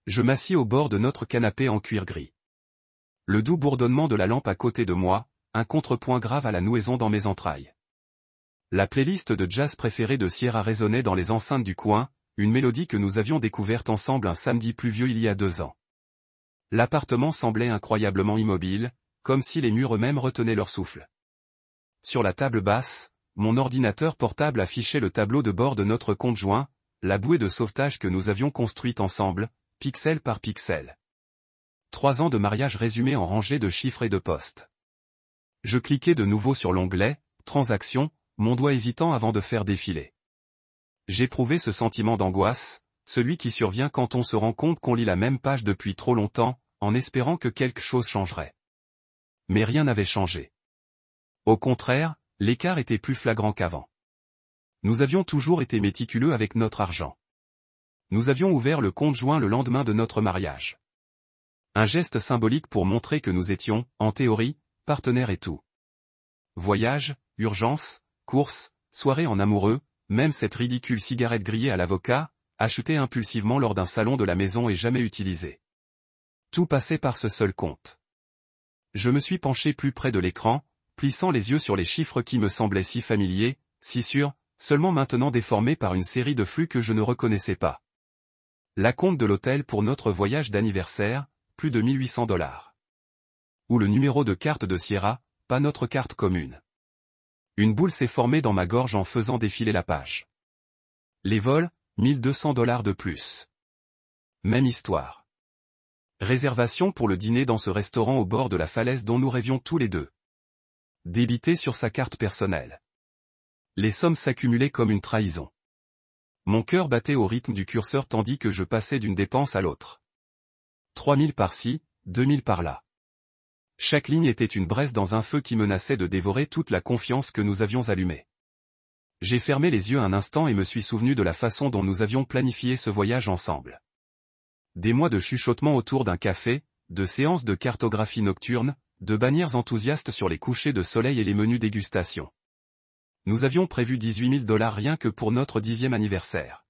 Je m'assis au bord de notre canapé en cuir gris. Le doux bourdonnement de la lampe à côté de moi, un contrepoint grave à la nouaison dans mes entrailles. La playlist de jazz préférée de Sierra résonnait dans les enceintes du coin, une mélodie que nous avions découverte ensemble un samedi pluvieux il y a 2 ans. L'appartement semblait incroyablement immobile, comme si les murs eux-mêmes retenaient leur souffle. Sur la table basse, mon ordinateur portable affichait le tableau de bord de notre compte joint, la bouée de sauvetage que nous avions construite ensemble, pixel par pixel. 3 ans de mariage résumés en rangées de chiffres et de postes. Je cliquais de nouveau sur l'onglet « Transactions », mon doigt hésitant avant de faire défiler. J'éprouvais ce sentiment d'angoisse, celui qui survient quand on se rend compte qu'on lit la même page depuis trop longtemps, en espérant que quelque chose changerait. Mais rien n'avait changé. Au contraire, l'écart était plus flagrant qu'avant. Nous avions toujours été méticuleux avec notre argent. Nous avions ouvert le compte joint le lendemain de notre mariage. Un geste symbolique pour montrer que nous étions, en théorie, partenaires et tout. Voyage, urgence, courses, soirée en amoureux, même cette ridicule cigarette grillée à l'avocat, achetée impulsivement lors d'un salon de la maison et jamais utilisée. Tout passait par ce seul compte. Je me suis penché plus près de l'écran, plissant les yeux sur les chiffres qui me semblaient si familiers, si sûrs, seulement maintenant déformés par une série de flux que je ne reconnaissais pas. L'acompte de l'hôtel pour notre voyage d'anniversaire, plus de $1800. Ou le numéro de carte de Sierra, pas notre carte commune. Une boule s'est formée dans ma gorge en faisant défiler la page. Les vols, $1200 de plus. Même histoire. Réservation pour le dîner dans ce restaurant au bord de la falaise dont nous rêvions tous les deux. Débité sur sa carte personnelle. Les sommes s'accumulaient comme une trahison. Mon cœur battait au rythme du curseur tandis que je passais d'une dépense à l'autre. 3000 par-ci, 2000 par-là. Chaque ligne était une braise dans un feu qui menaçait de dévorer toute la confiance que nous avions allumée. J'ai fermé les yeux un instant et me suis souvenu de la façon dont nous avions planifié ce voyage ensemble. Des mois de chuchotements autour d'un café, de séances de cartographie nocturne, de bannières enthousiastes sur les couchers de soleil et les menus dégustation. Nous avions prévu $18 000 rien que pour notre 10e anniversaire.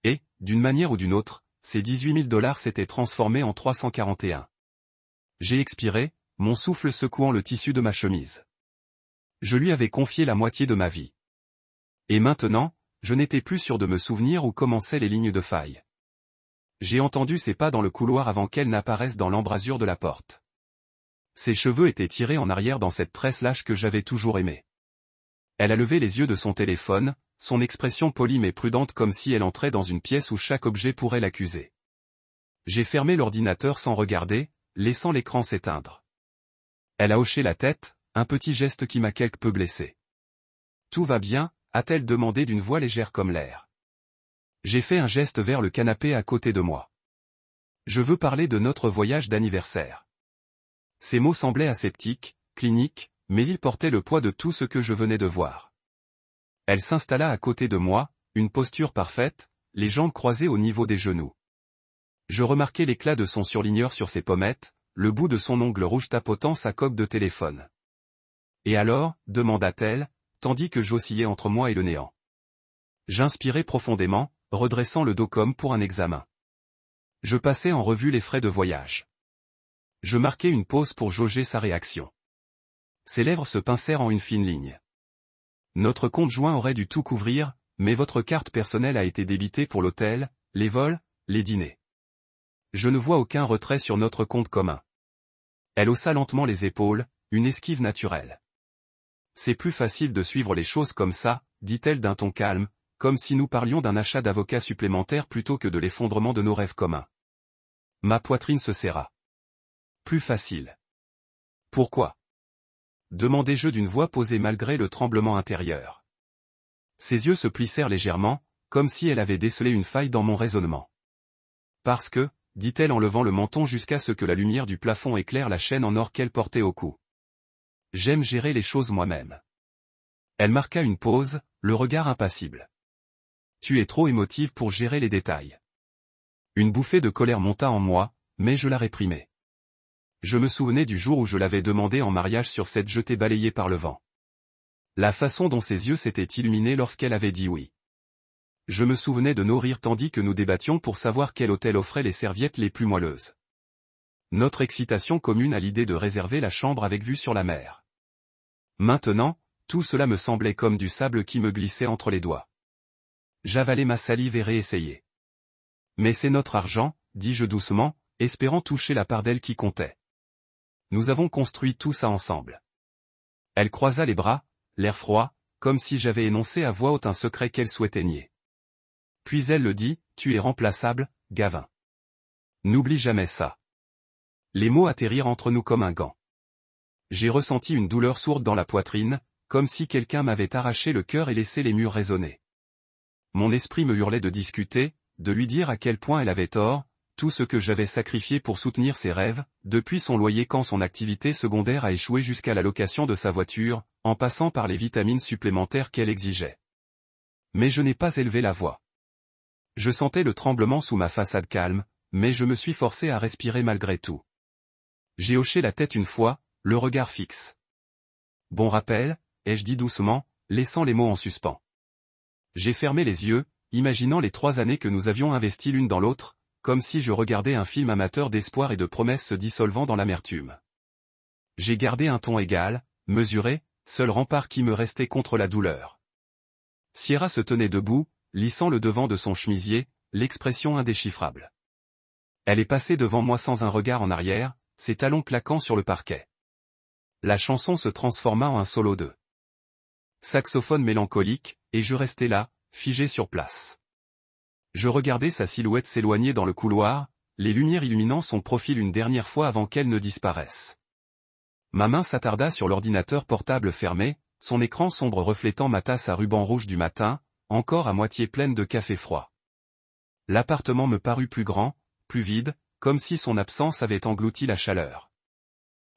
Et, d'une manière ou d'une autre, ces $18 000 s'étaient transformés en 341. J'ai expiré, mon souffle secouant le tissu de ma chemise. Je lui avais confié la moitié de ma vie. Et maintenant, je n'étais plus sûr de me souvenir où commençaient les lignes de faille. J'ai entendu ses pas dans le couloir avant qu'elle n'apparaisse dans l'embrasure de la porte. Ses cheveux étaient tirés en arrière dans cette tresse lâche que j'avais toujours aimée. Elle a levé les yeux de son téléphone, son expression polie mais prudente comme si elle entrait dans une pièce où chaque objet pourrait l'accuser. J'ai fermé l'ordinateur sans regarder, laissant l'écran s'éteindre. Elle a hoché la tête, un petit geste qui m'a quelque peu blessé. « Tout va bien ?» a-t-elle demandé d'une voix légère comme l'air. J'ai fait un geste vers le canapé à côté de moi. Je veux parler de notre voyage d'anniversaire. Ces mots semblaient aseptiques, cliniques, mais ils portaient le poids de tout ce que je venais de voir. Elle s'installa à côté de moi, une posture parfaite, les jambes croisées au niveau des genoux. Je remarquai l'éclat de son surligneur sur ses pommettes, le bout de son ongle rouge tapotant sa coque de téléphone. « Et alors ?» demanda-t-elle, tandis que j'oscillais entre moi et le néant. J'inspirai profondément, redressant le dos comme pour un examen. Je passais en revue les frais de voyage. Je marquai une pause pour jauger sa réaction. Ses lèvres se pincèrent en une fine ligne. Notre compte joint aurait dû tout couvrir, mais votre carte personnelle a été débitée pour l'hôtel, les vols, les dîners. Je ne vois aucun retrait sur notre compte commun. Elle haussa lentement les épaules, une esquive naturelle. C'est plus facile de suivre les choses comme ça, dit-elle d'un ton calme, comme si nous parlions d'un achat d'avocat supplémentaire plutôt que de l'effondrement de nos rêves communs. Ma poitrine se serra. Plus facile. Pourquoi ? Demandai-je d'une voix posée malgré le tremblement intérieur. Ses yeux se plissèrent légèrement, comme si elle avait décelé une faille dans mon raisonnement. Parce que, dit-elle en levant le menton jusqu'à ce que la lumière du plafond éclaire la chaîne en or qu'elle portait au cou. J'aime gérer les choses moi-même. Elle marqua une pause, le regard impassible. Tu es trop émotive pour gérer les détails. Une bouffée de colère monta en moi, mais je la réprimai. Je me souvenais du jour où je l'avais demandé en mariage sur cette jetée balayée par le vent. La façon dont ses yeux s'étaient illuminés lorsqu'elle avait dit oui. Je me souvenais de nos rires tandis que nous débattions pour savoir quel hôtel offrait les serviettes les plus moelleuses. Notre excitation commune à l'idée de réserver la chambre avec vue sur la mer. Maintenant, tout cela me semblait comme du sable qui me glissait entre les doigts. J'avalais ma salive et réessayais. Mais c'est notre argent, dis-je doucement, espérant toucher la part d'elle qui comptait. Nous avons construit tout ça ensemble. Elle croisa les bras, l'air froid, comme si j'avais énoncé à voix haute un secret qu'elle souhaitait nier. Puis elle le dit, tu es remplaçable, Gavin. N'oublie jamais ça. Les mots atterrirent entre nous comme un gant. J'ai ressenti une douleur sourde dans la poitrine, comme si quelqu'un m'avait arraché le cœur et laissé les murs résonner. Mon esprit me hurlait de discuter, de lui dire à quel point elle avait tort, tout ce que j'avais sacrifié pour soutenir ses rêves, depuis son loyer quand son activité secondaire a échoué jusqu'à la location de sa voiture, en passant par les vitamines supplémentaires qu'elle exigeait. Mais je n'ai pas élevé la voix. Je sentais le tremblement sous ma façade calme, mais je me suis forcé à respirer malgré tout. J'ai hoché la tête une fois, le regard fixe. Bon rappel, ai-je dit doucement, laissant les mots en suspens. J'ai fermé les yeux, imaginant les 3 années que nous avions investies l'une dans l'autre, comme si je regardais un film amateur d'espoir et de promesses se dissolvant dans l'amertume. J'ai gardé un ton égal, mesuré, seul rempart qui me restait contre la douleur. Sierra se tenait debout, lissant le devant de son chemisier, l'expression indéchiffrable. Elle est passée devant moi sans un regard en arrière, ses talons claquant sur le parquet. La chanson se transforma en un solo de saxophone mélancolique, et je restais là, figé sur place. Je regardais sa silhouette s'éloigner dans le couloir, les lumières illuminant son profil une dernière fois avant qu'elle ne disparaisse. Ma main s'attarda sur l'ordinateur portable fermé, son écran sombre reflétant ma tasse à ruban rouge du matin, encore à moitié pleine de café froid. L'appartement me parut plus grand, plus vide, comme si son absence avait englouti la chaleur.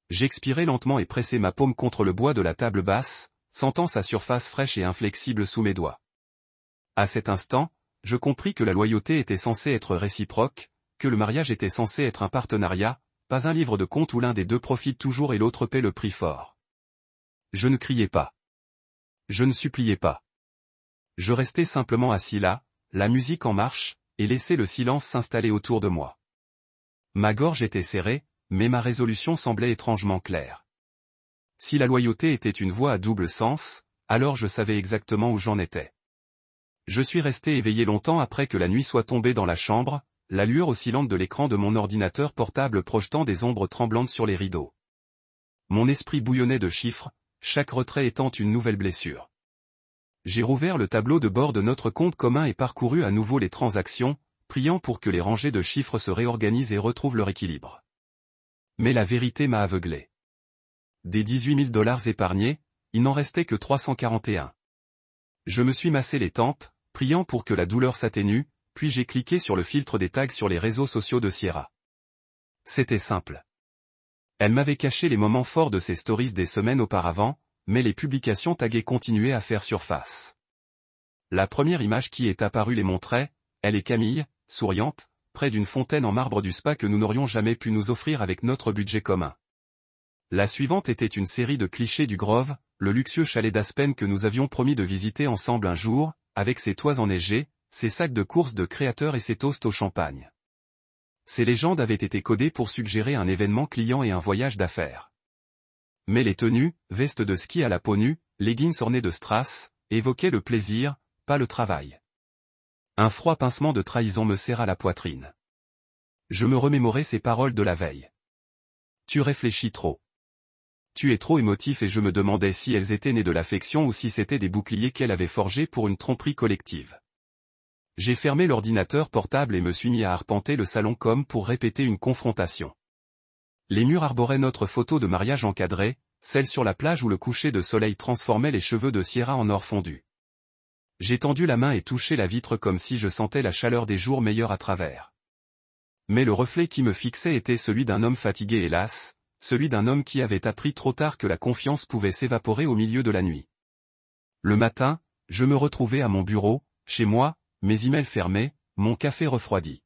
J'expirai lentement et pressai ma paume contre le bois de la table basse, sentant sa surface fraîche et inflexible sous mes doigts. À cet instant, je compris que la loyauté était censée être réciproque, que le mariage était censé être un partenariat, pas un livre de comptes où l'un des deux profite toujours et l'autre paie le prix fort. Je ne criais pas. Je ne suppliais pas. Je restais simplement assis là, la musique en marche, et laissais le silence s'installer autour de moi. Ma gorge était serrée, mais ma résolution semblait étrangement claire. Si la loyauté était une voie à double sens, alors je savais exactement où j'en étais. Je suis resté éveillé longtemps après que la nuit soit tombée dans la chambre, la lueur oscillante de l'écran de mon ordinateur portable projetant des ombres tremblantes sur les rideaux. Mon esprit bouillonnait de chiffres, chaque retrait étant une nouvelle blessure. J'ai rouvert le tableau de bord de notre compte commun et parcouru à nouveau les transactions, priant pour que les rangées de chiffres se réorganisent et retrouvent leur équilibre. Mais la vérité m'a aveuglé. Des 18 000 $ épargnés, il n'en restait que 341. Je me suis massé les tempes, priant pour que la douleur s'atténue, puis j'ai cliqué sur le filtre des tags sur les réseaux sociaux de Sierra. C'était simple. Elle m'avait caché les moments forts de ses stories des semaines auparavant, mais les publications taguées continuaient à faire surface. La première image qui est apparue les montrait, elle et Camille, souriante, près d'une fontaine en marbre du spa que nous n'aurions jamais pu nous offrir avec notre budget commun. La suivante était une série de clichés du Grove, le luxueux chalet d'Aspen que nous avions promis de visiter ensemble un jour, avec ses toits enneigés, ses sacs de courses de créateurs et ses toasts au champagne. Ces légendes avaient été codées pour suggérer un événement client et un voyage d'affaires. Mais les tenues, vestes de ski à la peau nue, leggings ornés de strass, évoquaient le plaisir, pas le travail. Un froid pincement de trahison me serra la poitrine. Je me remémorais ces paroles de la veille. Tu réfléchis trop. Tu es trop émotif et je me demandais si elles étaient nées de l'affection ou si c'étaient des boucliers qu'elle avait forgés pour une tromperie collective. J'ai fermé l'ordinateur portable et me suis mis à arpenter le salon comme pour répéter une confrontation. Les murs arboraient notre photo de mariage encadrée, celle sur la plage où le coucher de soleil transformait les cheveux de Sierra en or fondu. J'ai tendu la main et touché la vitre comme si je sentais la chaleur des jours meilleurs à travers. Mais le reflet qui me fixait était celui d'un homme fatigué hélas, celui d'un homme qui avait appris trop tard que la confiance pouvait s'évaporer au milieu de la nuit. Le matin, je me retrouvais à mon bureau, chez moi, mes emails fermés, mon café refroidi.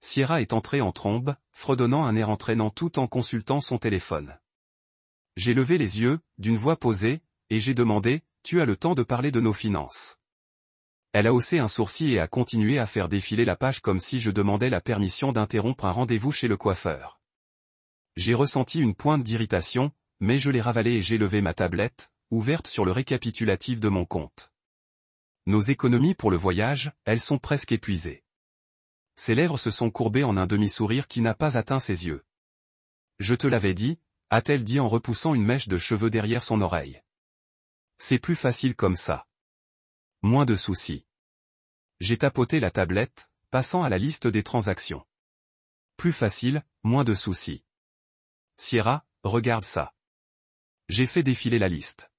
Sierra est entrée en trombe, fredonnant un air entraînant tout en consultant son téléphone. J'ai levé les yeux, d'une voix posée, et j'ai demandé, tu as le temps de parler de nos finances. Elle a haussé un sourcil et a continué à faire défiler la page comme si je demandais la permission d'interrompre un rendez-vous chez le coiffeur. J'ai ressenti une pointe d'irritation, mais je l'ai ravalée et j'ai levé ma tablette, ouverte sur le récapitulatif de mon compte. Nos économies pour le voyage, elles sont presque épuisées. Ses lèvres se sont courbées en un demi-sourire qui n'a pas atteint ses yeux. Je te l'avais dit, a-t-elle dit en repoussant une mèche de cheveux derrière son oreille. C'est plus facile comme ça. Moins de soucis. J'ai tapoté la tablette, passant à la liste des transactions. Plus facile, moins de soucis. Sierra, regarde ça. J'ai fait défiler la liste.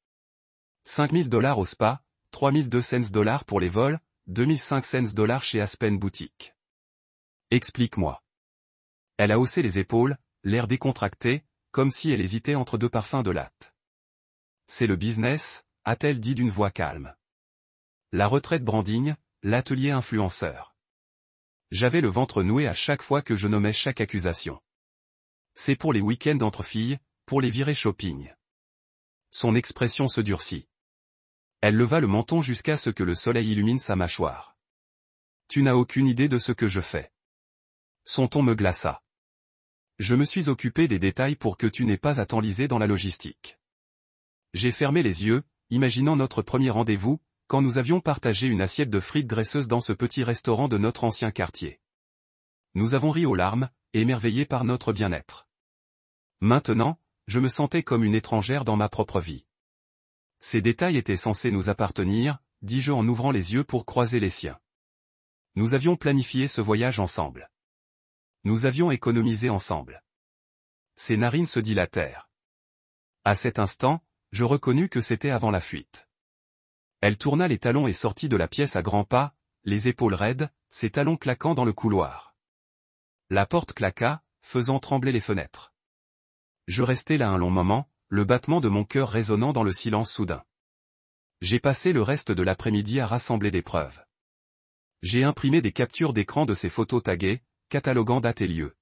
5 000 $ au spa, 3 200 $ pour les vols, 2 500 $ chez Aspen Boutique. Explique-moi. Elle a haussé les épaules, l'air décontracté, comme si elle hésitait entre deux parfums de latte. C'est le business, a-t-elle dit d'une voix calme. La retraite branding, l'atelier influenceur. J'avais le ventre noué à chaque fois que je nommais chaque accusation. C'est pour les week-ends entre filles, pour les virées shopping. Son expression se durcit. Elle leva le menton jusqu'à ce que le soleil illumine sa mâchoire. Tu n'as aucune idée de ce que je fais. Son ton me glaça. Je me suis occupé des détails pour que tu n'aies pas à t'enliser dans la logistique. J'ai fermé les yeux, imaginant notre premier rendez-vous, quand nous avions partagé une assiette de frites graisseuses dans ce petit restaurant de notre ancien quartier. Nous avons ri aux larmes, émerveillés par notre bien-être. Maintenant, je me sentais comme une étrangère dans ma propre vie. Ces détails étaient censés nous appartenir, dis-je en ouvrant les yeux pour croiser les siens. Nous avions planifié ce voyage ensemble. Nous avions économisé ensemble. Ses narines se dilatèrent. À cet instant, je reconnus que c'était avant la fuite. Elle tourna les talons et sortit de la pièce à grands pas, les épaules raides, ses talons claquant dans le couloir. La porte claqua, faisant trembler les fenêtres. Je restai là un long moment, le battement de mon cœur résonnant dans le silence soudain. J'ai passé le reste de l'après-midi à rassembler des preuves. J'ai imprimé des captures d'écran de ces photos taguées, cataloguant date et lieu.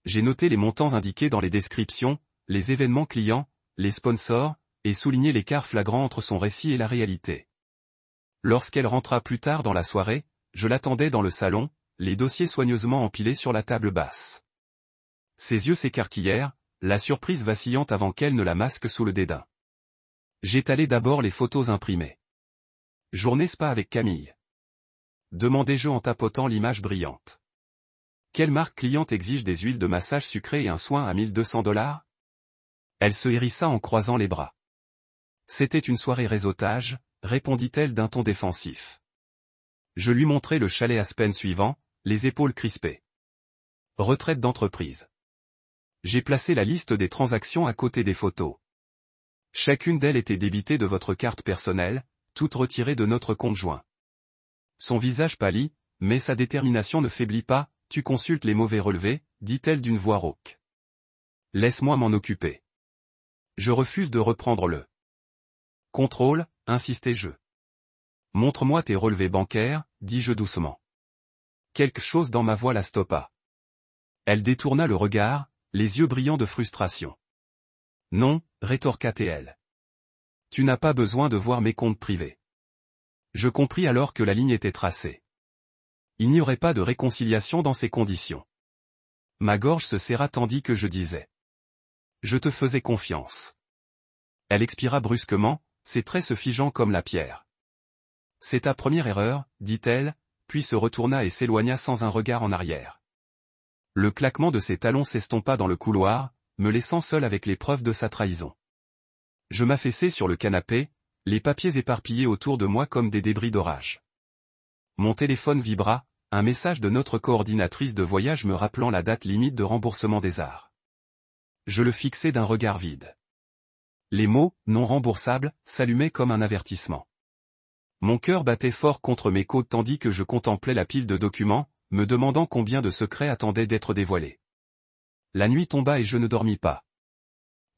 J'ai noté les montants indiqués dans les descriptions, les événements clients, les sponsors, et souligné l'écart flagrant entre son récit et la réalité. Lorsqu'elle rentra plus tard dans la soirée, je l'attendais dans le salon, les dossiers soigneusement empilés sur la table basse. Ses yeux s'écarquillèrent, la surprise vacillante avant qu'elle ne la masque sous le dédain. J'étalai d'abord les photos imprimées. Journée spa avec Camille. Demandai-je en tapotant l'image brillante. Quelle marque cliente exige des huiles de massage sucrées et un soin à 1 200 $? Elle se hérissa en croisant les bras. C'était une soirée réseautage, répondit-elle d'un ton défensif. Je lui montrai le chalet Aspen suivant, les épaules crispées. Retraite d'entreprise. J'ai placé la liste des transactions à côté des photos. Chacune d'elles était débitée de votre carte personnelle, toutes retirées de notre compte joint. Son visage pâlit, mais sa détermination ne faiblit pas, tu consultes les mauvais relevés, dit-elle d'une voix rauque. Laisse-moi m'en occuper. Je refuse de reprendre le contrôle, insistai-je. Montre-moi tes relevés bancaires, dis-je doucement. Quelque chose dans ma voix la stoppa. Elle détourna le regard, les yeux brillants de frustration. Non, rétorqua-t-elle. Tu n'as pas besoin de voir mes comptes privés. Je compris alors que la ligne était tracée. Il n'y aurait pas de réconciliation dans ces conditions. Ma gorge se serra tandis que je disais. Je te faisais confiance. Elle expira brusquement, ses traits se figeant comme la pierre. C'est ta première erreur, dit-elle, puis se retourna et s'éloigna sans un regard en arrière. Le claquement de ses talons s'estompa dans le couloir, me laissant seul avec les preuves de sa trahison. Je m'affaissai sur le canapé, les papiers éparpillés autour de moi comme des débris d'orage. Mon téléphone vibra, un message de notre coordinatrice de voyage me rappelant la date limite de remboursement des arts. Je le fixai d'un regard vide. Les mots « non remboursable » s'allumaient comme un avertissement. Mon cœur battait fort contre mes côtes tandis que je contemplais la pile de documents, me demandant combien de secrets attendaient d'être dévoilés. La nuit tomba et je ne dormis pas.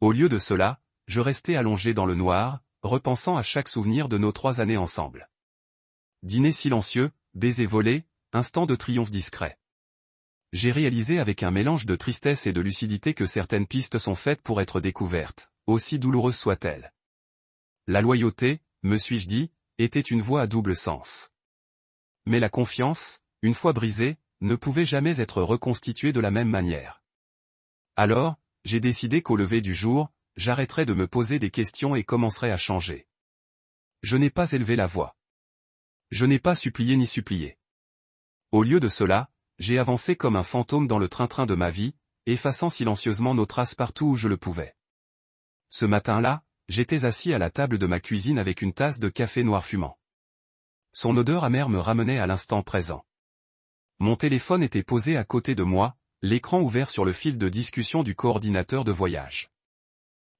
Au lieu de cela, je restais allongé dans le noir, repensant à chaque souvenir de nos 3 années ensemble. Dîner silencieux, baiser volé, instant de triomphe discret. J'ai réalisé avec un mélange de tristesse et de lucidité que certaines pistes sont faites pour être découvertes, aussi douloureuses soient-elles. La loyauté, me suis-je dit, était une voie à double sens. Mais la confiance, une fois brisée, ne pouvait jamais être reconstituée de la même manière. Alors, j'ai décidé qu'au lever du jour, j'arrêterais de me poser des questions et commencerais à changer. Je n'ai pas élevé la voix. Je n'ai pas supplié ni supplié. Au lieu de cela, j'ai avancé comme un fantôme dans le train-train de ma vie, effaçant silencieusement nos traces partout où je le pouvais. Ce matin-là, j'étais assis à la table de ma cuisine avec une tasse de café noir fumant. Son odeur amère me ramenait à l'instant présent. Mon téléphone était posé à côté de moi, l'écran ouvert sur le fil de discussion du coordinateur de voyage.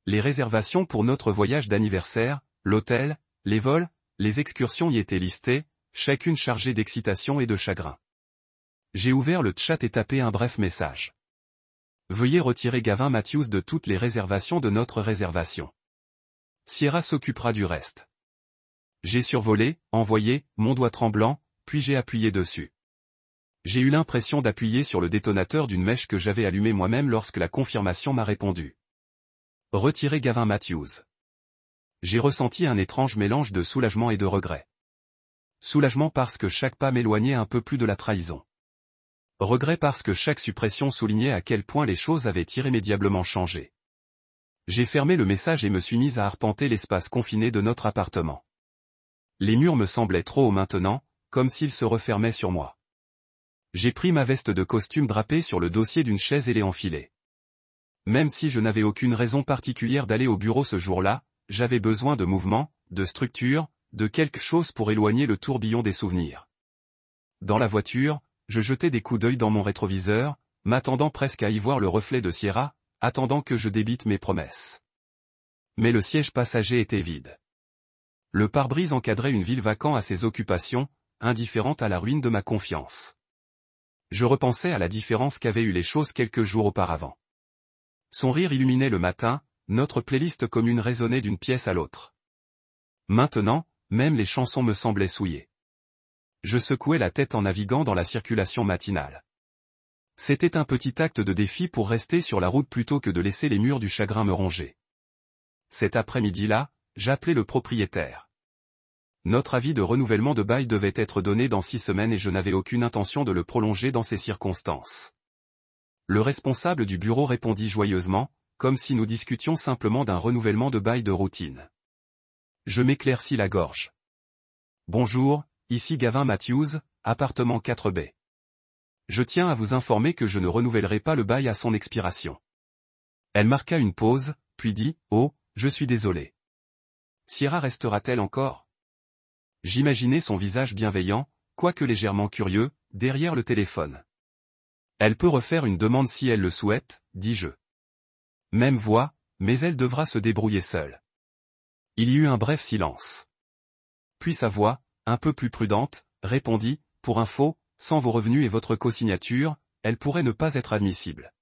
Les réservations pour notre voyage d'anniversaire, l'hôtel, les vols, les excursions y étaient listées, chacune chargée d'excitation et de chagrin. J'ai ouvert le chat et tapé un bref message. Veuillez retirer Gavin Matthews de toutes les réservations de notre réservation. Sierra s'occupera du reste. J'ai survolé, envoyé, mon doigt tremblant, puis j'ai appuyé dessus. J'ai eu l'impression d'appuyer sur le détonateur d'une mèche que j'avais allumée moi-même lorsque la confirmation m'a répondu. Retirer Gavin Matthews. J'ai ressenti un étrange mélange de soulagement et de regret. Soulagement parce que chaque pas m'éloignait un peu plus de la trahison. Regret parce que chaque suppression soulignait à quel point les choses avaient irrémédiablement changé. J'ai fermé le message et me suis mis à arpenter l'espace confiné de notre appartement. Les murs me semblaient trop hauts maintenant, comme s'ils se refermaient sur moi. J'ai pris ma veste de costume drapée sur le dossier d'une chaise et l'ai enfilée. Même si je n'avais aucune raison particulière d'aller au bureau ce jour-là, j'avais besoin de mouvement, de structure, de quelque chose pour éloigner le tourbillon des souvenirs. Dans la voiture, je jetais des coups d'œil dans mon rétroviseur, m'attendant presque à y voir le reflet de Sierra, attendant que je débite mes promesses. Mais le siège passager était vide. Le pare-brise encadrait une ville vacante à ses occupations, indifférente à la ruine de ma confiance. Je repensais à la différence qu'avaient eu les choses quelques jours auparavant. Son rire illuminait le matin, notre playlist commune résonnait d'une pièce à l'autre. Maintenant, même les chansons me semblaient souillées. Je secouais la tête en naviguant dans la circulation matinale. C'était un petit acte de défi pour rester sur la route plutôt que de laisser les murs du chagrin me ronger. Cet après-midi-là, j'appelai le propriétaire. Notre avis de renouvellement de bail devait être donné dans 6 semaines et je n'avais aucune intention de le prolonger dans ces circonstances. Le responsable du bureau répondit joyeusement, comme si nous discutions simplement d'un renouvellement de bail de routine. Je m'éclaircis la gorge. Bonjour, ici Gavin Matthews, appartement 4B. Je tiens à vous informer que je ne renouvellerai pas le bail à son expiration. Elle marqua une pause, puis dit, oh, je suis désolé. Sierra restera-t-elle encore ? J'imaginais son visage bienveillant, quoique légèrement curieux, derrière le téléphone. Elle peut refaire une demande si elle le souhaite, dis-je. Même voix, mais elle devra se débrouiller seule. Il y eut un bref silence. Puis sa voix, un peu plus prudente, répondit, pour info, sans vos revenus et votre cosignature, elle pourrait ne pas être admissible.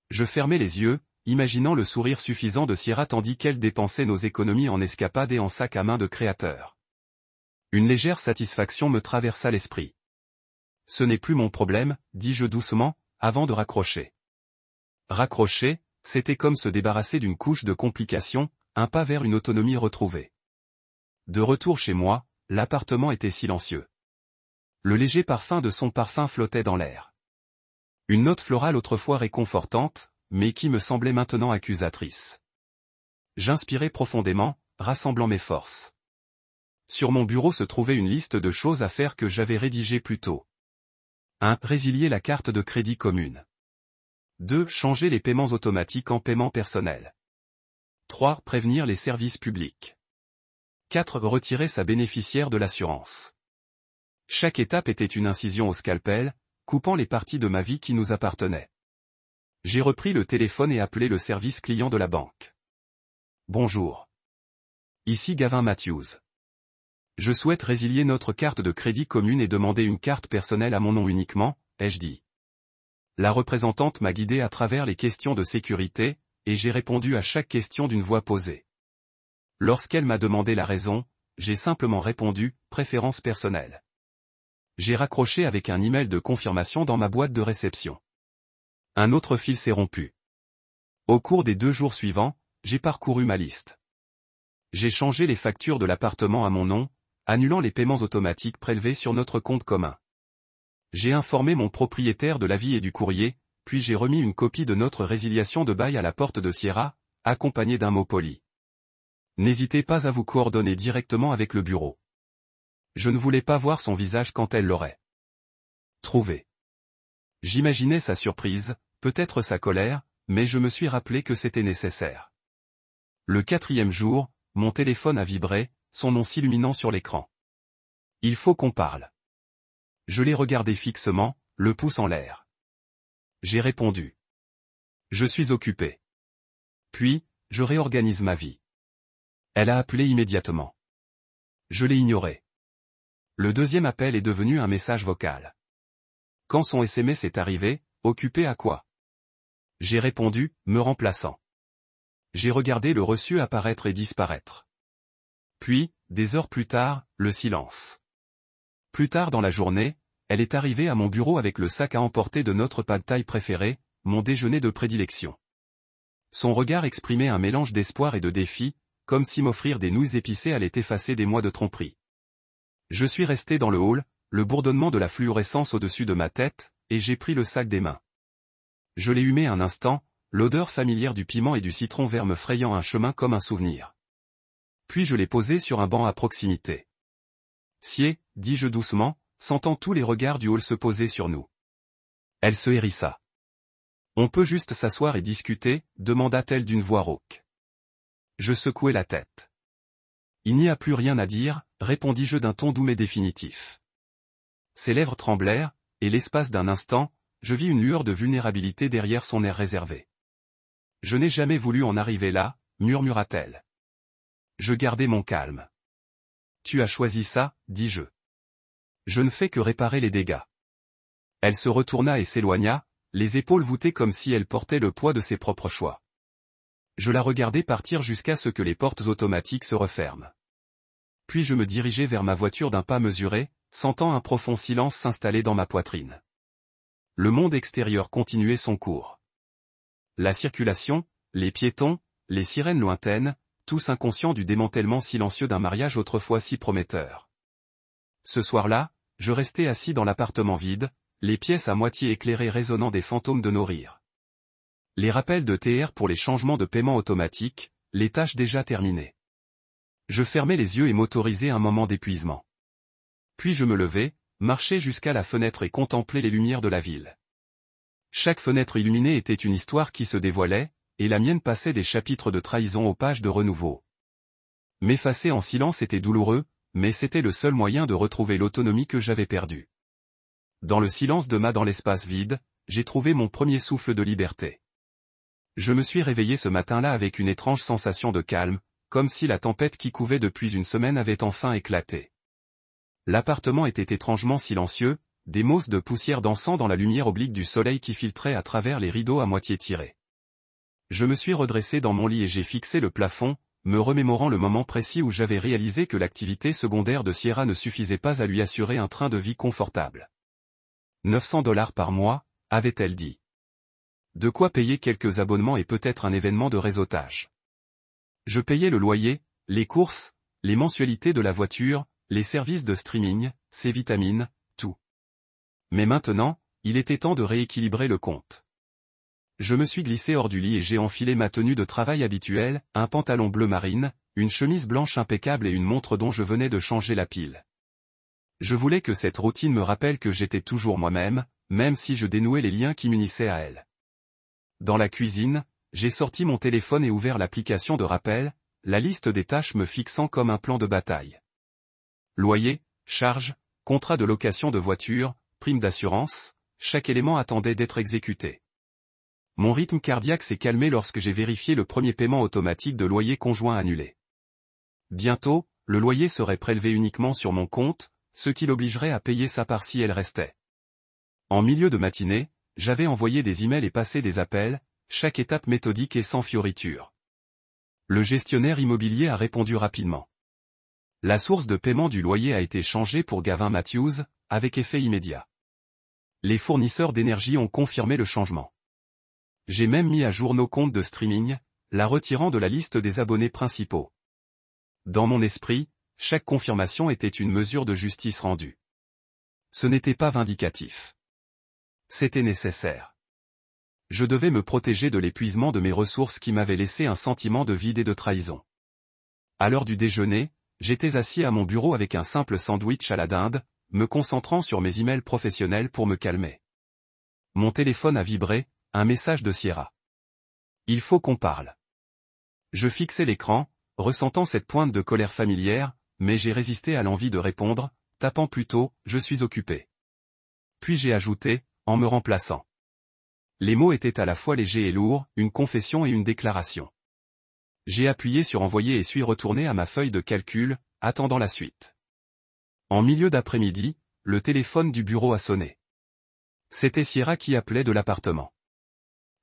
Je fermai les yeux, imaginant le sourire suffisant de Sierra tandis qu'elle dépensait nos économies en escapades et en sac à main de créateur. Une légère satisfaction me traversa l'esprit. Ce n'est plus mon problème, dis-je doucement, avant de raccrocher. Raccrocher, c'était comme se débarrasser d'une couche de complications, un pas vers une autonomie retrouvée. De retour chez moi, l'appartement était silencieux. Le léger parfum de son parfum flottait dans l'air. Une note florale autrefois réconfortante, mais qui me semblait maintenant accusatrice. J'inspirais profondément, rassemblant mes forces. Sur mon bureau se trouvait une liste de choses à faire que j'avais rédigée plus tôt. 1. Résilier la carte de crédit commune. 2. Changer les paiements automatiques en paiement personnel. 3. Prévenir les services publics. 4. Retirer sa bénéficiaire de l'assurance. Chaque étape était une incision au scalpel, coupant les parties de ma vie qui nous appartenaient. J'ai repris le téléphone et appelé le service client de la banque. Bonjour. Ici Gavin Matthews. Je souhaite résilier notre carte de crédit commune et demander une carte personnelle à mon nom uniquement, ai-je dit. La représentante m'a guidé à travers les questions de sécurité, et j'ai répondu à chaque question d'une voix posée. Lorsqu'elle m'a demandé la raison, j'ai simplement répondu, préférence personnelle. J'ai raccroché avec un email de confirmation dans ma boîte de réception. Un autre fil s'est rompu. Au cours des 2 jours suivants, j'ai parcouru ma liste. J'ai changé les factures de l'appartement à mon nom, annulant les paiements automatiques prélevés sur notre compte commun. J'ai informé mon propriétaire de l'avis et du courrier, puis j'ai remis une copie de notre résiliation de bail à la porte de Sierra, accompagnée d'un mot poli. N'hésitez pas à vous coordonner directement avec le bureau. Je ne voulais pas voir son visage quand elle l'aurait trouvé. J'imaginais sa surprise, peut-être sa colère, mais je me suis rappelé que c'était nécessaire. Le 4e jour, mon téléphone a vibré, son nom s'illuminant sur l'écran. Il faut qu'on parle. Je l'ai regardé fixement, le pouce en l'air. J'ai répondu. Je suis occupé. Puis, je réorganise ma vie. Elle a appelé immédiatement. Je l'ai ignoré. Le 2e appel est devenu un message vocal. Quand son SMS est arrivé, occupé à quoi? J'ai répondu, me remplaçant. J'ai regardé le reçu apparaître et disparaître. Puis, des heures plus tard, le silence. Plus tard dans la journée, elle est arrivée à mon bureau avec le sac à emporter de notre pad thai préféré, mon déjeuner de prédilection. Son regard exprimait un mélange d'espoir et de défi, comme si m'offrir des nouilles épicées allait effacer des mois de tromperie. Je suis resté dans le hall, le bourdonnement de la fluorescence au-dessus de ma tête, et j'ai pris le sac des mains. Je l'ai humé un instant, l'odeur familière du piment et du citron vert me frayant un chemin comme un souvenir. Puis je l'ai posé sur un banc à proximité. Sied, dis-je doucement, sentant tous les regards du hall se poser sur nous. Elle se hérissa. On peut juste s'asseoir et discuter, demanda-t-elle d'une voix rauque. Je secouai la tête. Il n'y a plus rien à dire, répondis-je d'un ton doux mais définitif. Ses lèvres tremblèrent, et l'espace d'un instant, je vis une lueur de vulnérabilité derrière son air réservé. Je n'ai jamais voulu en arriver là, murmura-t-elle. Je gardai mon calme. Tu as choisi ça, dis-je. Je ne fais que réparer les dégâts. Elle se retourna et s'éloigna, les épaules voûtées comme si elle portait le poids de ses propres choix. Je la regardai partir jusqu'à ce que les portes automatiques se referment. Puis je me dirigeai vers ma voiture d'un pas mesuré, sentant un profond silence s'installer dans ma poitrine. Le monde extérieur continuait son cours. La circulation, les piétons, les sirènes lointaines, tous inconscients du démantèlement silencieux d'un mariage autrefois si prometteur. Ce soir-là, je restais assis dans l'appartement vide, les pièces à moitié éclairées résonnant des fantômes de nos rires. Les rappels de TR pour les changements de paiement automatiques, les tâches déjà terminées. Je fermais les yeux et m'autorisais un moment d'épuisement. Puis je me levai, marchai jusqu'à la fenêtre et contemplai les lumières de la ville. Chaque fenêtre illuminée était une histoire qui se dévoilait, et la mienne passait des chapitres de trahison aux pages de renouveau. M'effacer en silence était douloureux, mais c'était le seul moyen de retrouver l'autonomie que j'avais perdue. Dans le silence de dans l'espace vide, j'ai trouvé mon premier souffle de liberté. Je me suis réveillé ce matin-là avec une étrange sensation de calme, comme si la tempête qui couvait depuis une semaine avait enfin éclaté. L'appartement était étrangement silencieux, des mosses de poussière dansant dans la lumière oblique du soleil qui filtrait à travers les rideaux à moitié tirés. Je me suis redressé dans mon lit et j'ai fixé le plafond, me remémorant le moment précis où j'avais réalisé que l'activité secondaire de Sierra ne suffisait pas à lui assurer un train de vie confortable. 900 $ par mois, avait-elle dit. De quoi payer quelques abonnements et peut-être un événement de réseautage. Je payais le loyer, les courses, les mensualités de la voiture, les services de streaming, ses vitamines, tout. Mais maintenant, il était temps de rééquilibrer le compte. Je me suis glissé hors du lit et j'ai enfilé ma tenue de travail habituelle, un pantalon bleu marine, une chemise blanche impeccable et une montre dont je venais de changer la pile. Je voulais que cette routine me rappelle que j'étais toujours moi-même, même si je dénouais les liens qui m'unissaient à elle. Dans la cuisine, j'ai sorti mon téléphone et ouvert l'application de rappel, la liste des tâches me fixant comme un plan de bataille. Loyer, charges, contrat de location de voiture, prime d'assurance, chaque élément attendait d'être exécuté. Mon rythme cardiaque s'est calmé lorsque j'ai vérifié le premier paiement automatique de loyer conjoint annulé. Bientôt, le loyer serait prélevé uniquement sur mon compte, ce qui l'obligerait à payer sa part si elle restait. En milieu de matinée, j'avais envoyé des emails et passé des appels, chaque étape méthodique et sans fioriture. Le gestionnaire immobilier a répondu rapidement. La source de paiement du loyer a été changée pour Gavin Matthews, avec effet immédiat. Les fournisseurs d'énergie ont confirmé le changement. J'ai même mis à jour nos comptes de streaming, la retirant de la liste des abonnés principaux. Dans mon esprit, chaque confirmation était une mesure de justice rendue. Ce n'était pas vindicatif. C'était nécessaire. Je devais me protéger de l'épuisement de mes ressources qui m'avait laissé un sentiment de vide et de trahison. À l'heure du déjeuner, j'étais assis à mon bureau avec un simple sandwich à la dinde, me concentrant sur mes emails professionnels pour me calmer. Mon téléphone a vibré, un message de Sierra. Il faut qu'on parle. Je fixais l'écran, ressentant cette pointe de colère familière, mais j'ai résisté à l'envie de répondre, tapant plutôt « Je suis occupé ». Puis j'ai ajouté, en me remplaçant. Les mots étaient à la fois légers et lourds, une confession et une déclaration. J'ai appuyé sur envoyer et suis retourné à ma feuille de calcul, attendant la suite. En milieu d'après-midi, le téléphone du bureau a sonné. C'était Sierra qui appelait de l'appartement.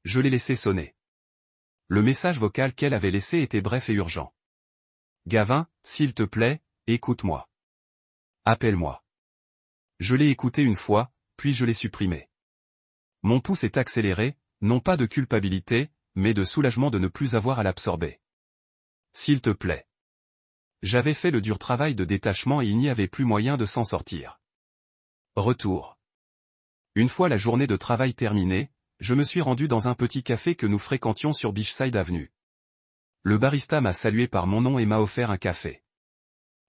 Je l'ai laissé sonner. Le message vocal qu'elle avait laissé était bref et urgent. Gavin, s'il te plaît, écoute-moi. Appelle-moi. Je l'ai écouté une fois, puis je l'ai supprimé. Mon pouls s'est accéléré, non pas de culpabilité, mais de soulagement de ne plus avoir à l'absorber. S'il te plaît. J'avais fait le dur travail de détachement et il n'y avait plus moyen de s'en sortir. Retour. Une fois la journée de travail terminée, je me suis rendu dans un petit café que nous fréquentions sur Beachside Avenue. Le barista m'a salué par mon nom et m'a offert un café.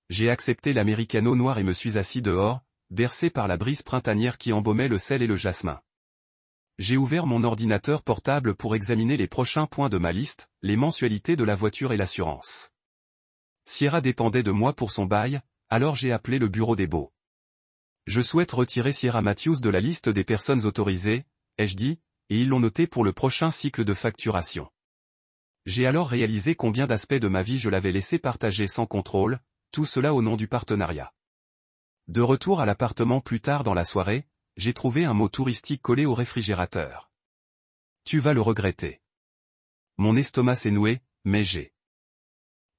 J'ai accepté l'americano noir et me suis assis dehors, bercé par la brise printanière qui embaumait le sel et le jasmin. J'ai ouvert mon ordinateur portable pour examiner les prochains points de ma liste, les mensualités de la voiture et l'assurance. Sierra dépendait de moi pour son bail, alors j'ai appelé le bureau des baux. Je souhaite retirer Sierra Matthews de la liste des personnes autorisées, ai-je dit, et ils l'ont noté pour le prochain cycle de facturation. J'ai alors réalisé combien d'aspects de ma vie je l'avais laissé partager sans contrôle, tout cela au nom du partenariat. De retour à l'appartement plus tard dans la soirée, j'ai trouvé un mot touristique collé au réfrigérateur. Tu vas le regretter. Mon estomac s'est noué, mais j'ai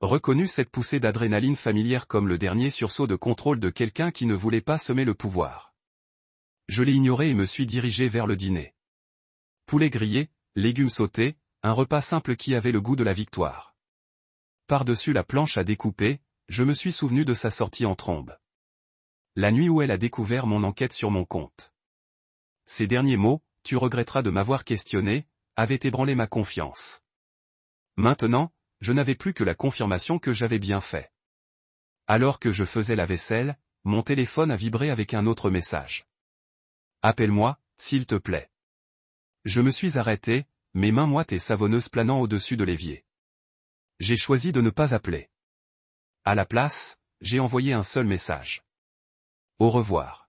reconnu cette poussée d'adrénaline familière comme le dernier sursaut de contrôle de quelqu'un qui ne voulait pas semer le pouvoir. Je l'ai ignoré et me suis dirigé vers le dîner. Poulet grillé, légumes sautés, un repas simple qui avait le goût de la victoire. Par-dessus la planche à découper, je me suis souvenu de sa sortie en trombe. La nuit où elle a découvert mon enquête sur mon compte. Ces derniers mots, tu regretteras de m'avoir questionné, avaient ébranlé ma confiance. Maintenant, je n'avais plus que la confirmation que j'avais bien fait. Alors que je faisais la vaisselle, mon téléphone a vibré avec un autre message. Appelle-moi, s'il te plaît. Je me suis arrêté, mes mains moites et savonneuses planant au-dessus de l'évier. J'ai choisi de ne pas appeler. À la place, j'ai envoyé un seul message. Au revoir.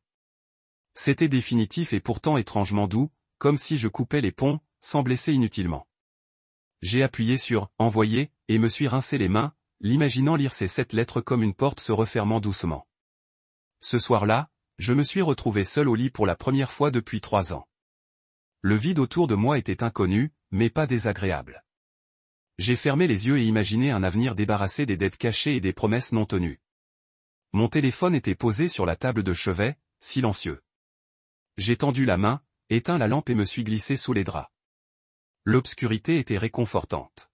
C'était définitif et pourtant étrangement doux, comme si je coupais les ponts, sans blesser inutilement. J'ai appuyé sur « Envoyer » et me suis rincé les mains, l'imaginant lire ces 7 lettres comme une porte se refermant doucement. Ce soir-là, je me suis retrouvé seul au lit pour la première fois depuis 3 ans. Le vide autour de moi était inconnu, mais pas désagréable. J'ai fermé les yeux et imaginé un avenir débarrassé des dettes cachées et des promesses non tenues. Mon téléphone était posé sur la table de chevet, silencieux. J'ai tendu la main, éteint la lampe et me suis glissé sous les draps. L'obscurité était réconfortante.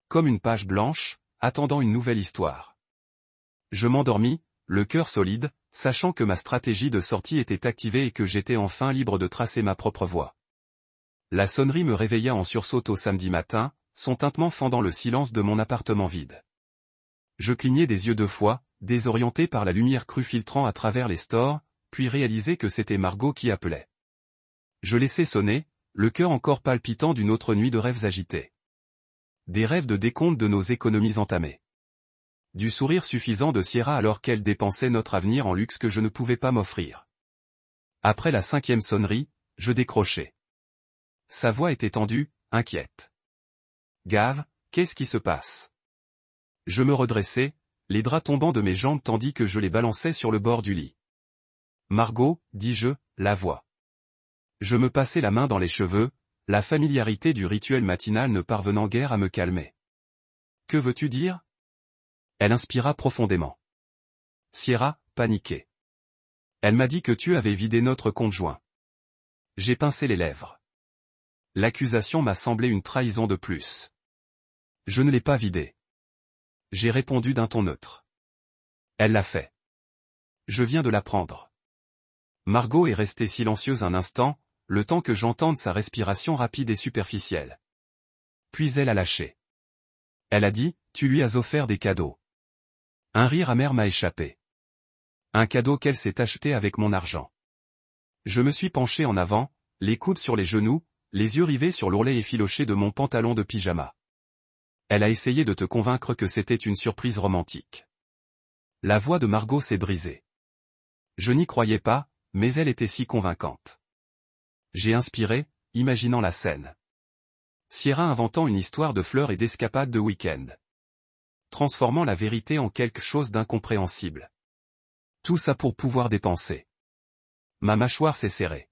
Comme une page blanche, attendant une nouvelle histoire. Je m'endormis, le cœur solide, sachant que ma stratégie de sortie était activée et que j'étais enfin libre de tracer ma propre voie. La sonnerie me réveilla en sursaut au samedi matin, son tintement fendant le silence de mon appartement vide. Je clignai des yeux 2 fois, désorienté par la lumière crue filtrant à travers les stores, puis réalisai que c'était Margot qui appelait. Je laissai sonner, le cœur encore palpitant d'une autre nuit de rêves agités. Des rêves de décompte de nos économies entamées. Du sourire suffisant de Sierra alors qu'elle dépensait notre avenir en luxe que je ne pouvais pas m'offrir. Après la 5e sonnerie, je décrochai. Sa voix était tendue, inquiète. Gav, qu'est-ce qui se passe? Je me redressai, les draps tombant de mes jambes tandis que je les balançais sur le bord du lit. Margot, dis-je, la voix. Je me passai la main dans les cheveux, la familiarité du rituel matinal ne parvenant guère à me calmer. Que veux-tu dire? Elle inspira profondément. Sierra, paniquée. Elle m'a dit que tu avais vidé notre compte joint. J'ai pincé les lèvres. L'accusation m'a semblé une trahison de plus. Je ne l'ai pas vidé. J'ai répondu d'un ton neutre. Elle l'a fait. Je viens de l'apprendre. Margot est restée silencieuse un instant, le temps que j'entende sa respiration rapide et superficielle. Puis elle a lâché. Elle a dit, tu lui as offert des cadeaux. Un rire amer m'a échappé. Un cadeau qu'elle s'est acheté avec mon argent. Je me suis penché en avant, les coudes sur les genoux, les yeux rivés sur l'ourlet effiloché de mon pantalon de pyjama. Elle a essayé de te convaincre que c'était une surprise romantique. La voix de Margot s'est brisée. Je n'y croyais pas, mais elle était si convaincante. J'ai inspiré, imaginant la scène. Sierra inventant une histoire de fleurs et d'escapades de week-end. Transformant la vérité en quelque chose d'incompréhensible. Tout ça pour pouvoir dépenser. Ma mâchoire s'est serrée.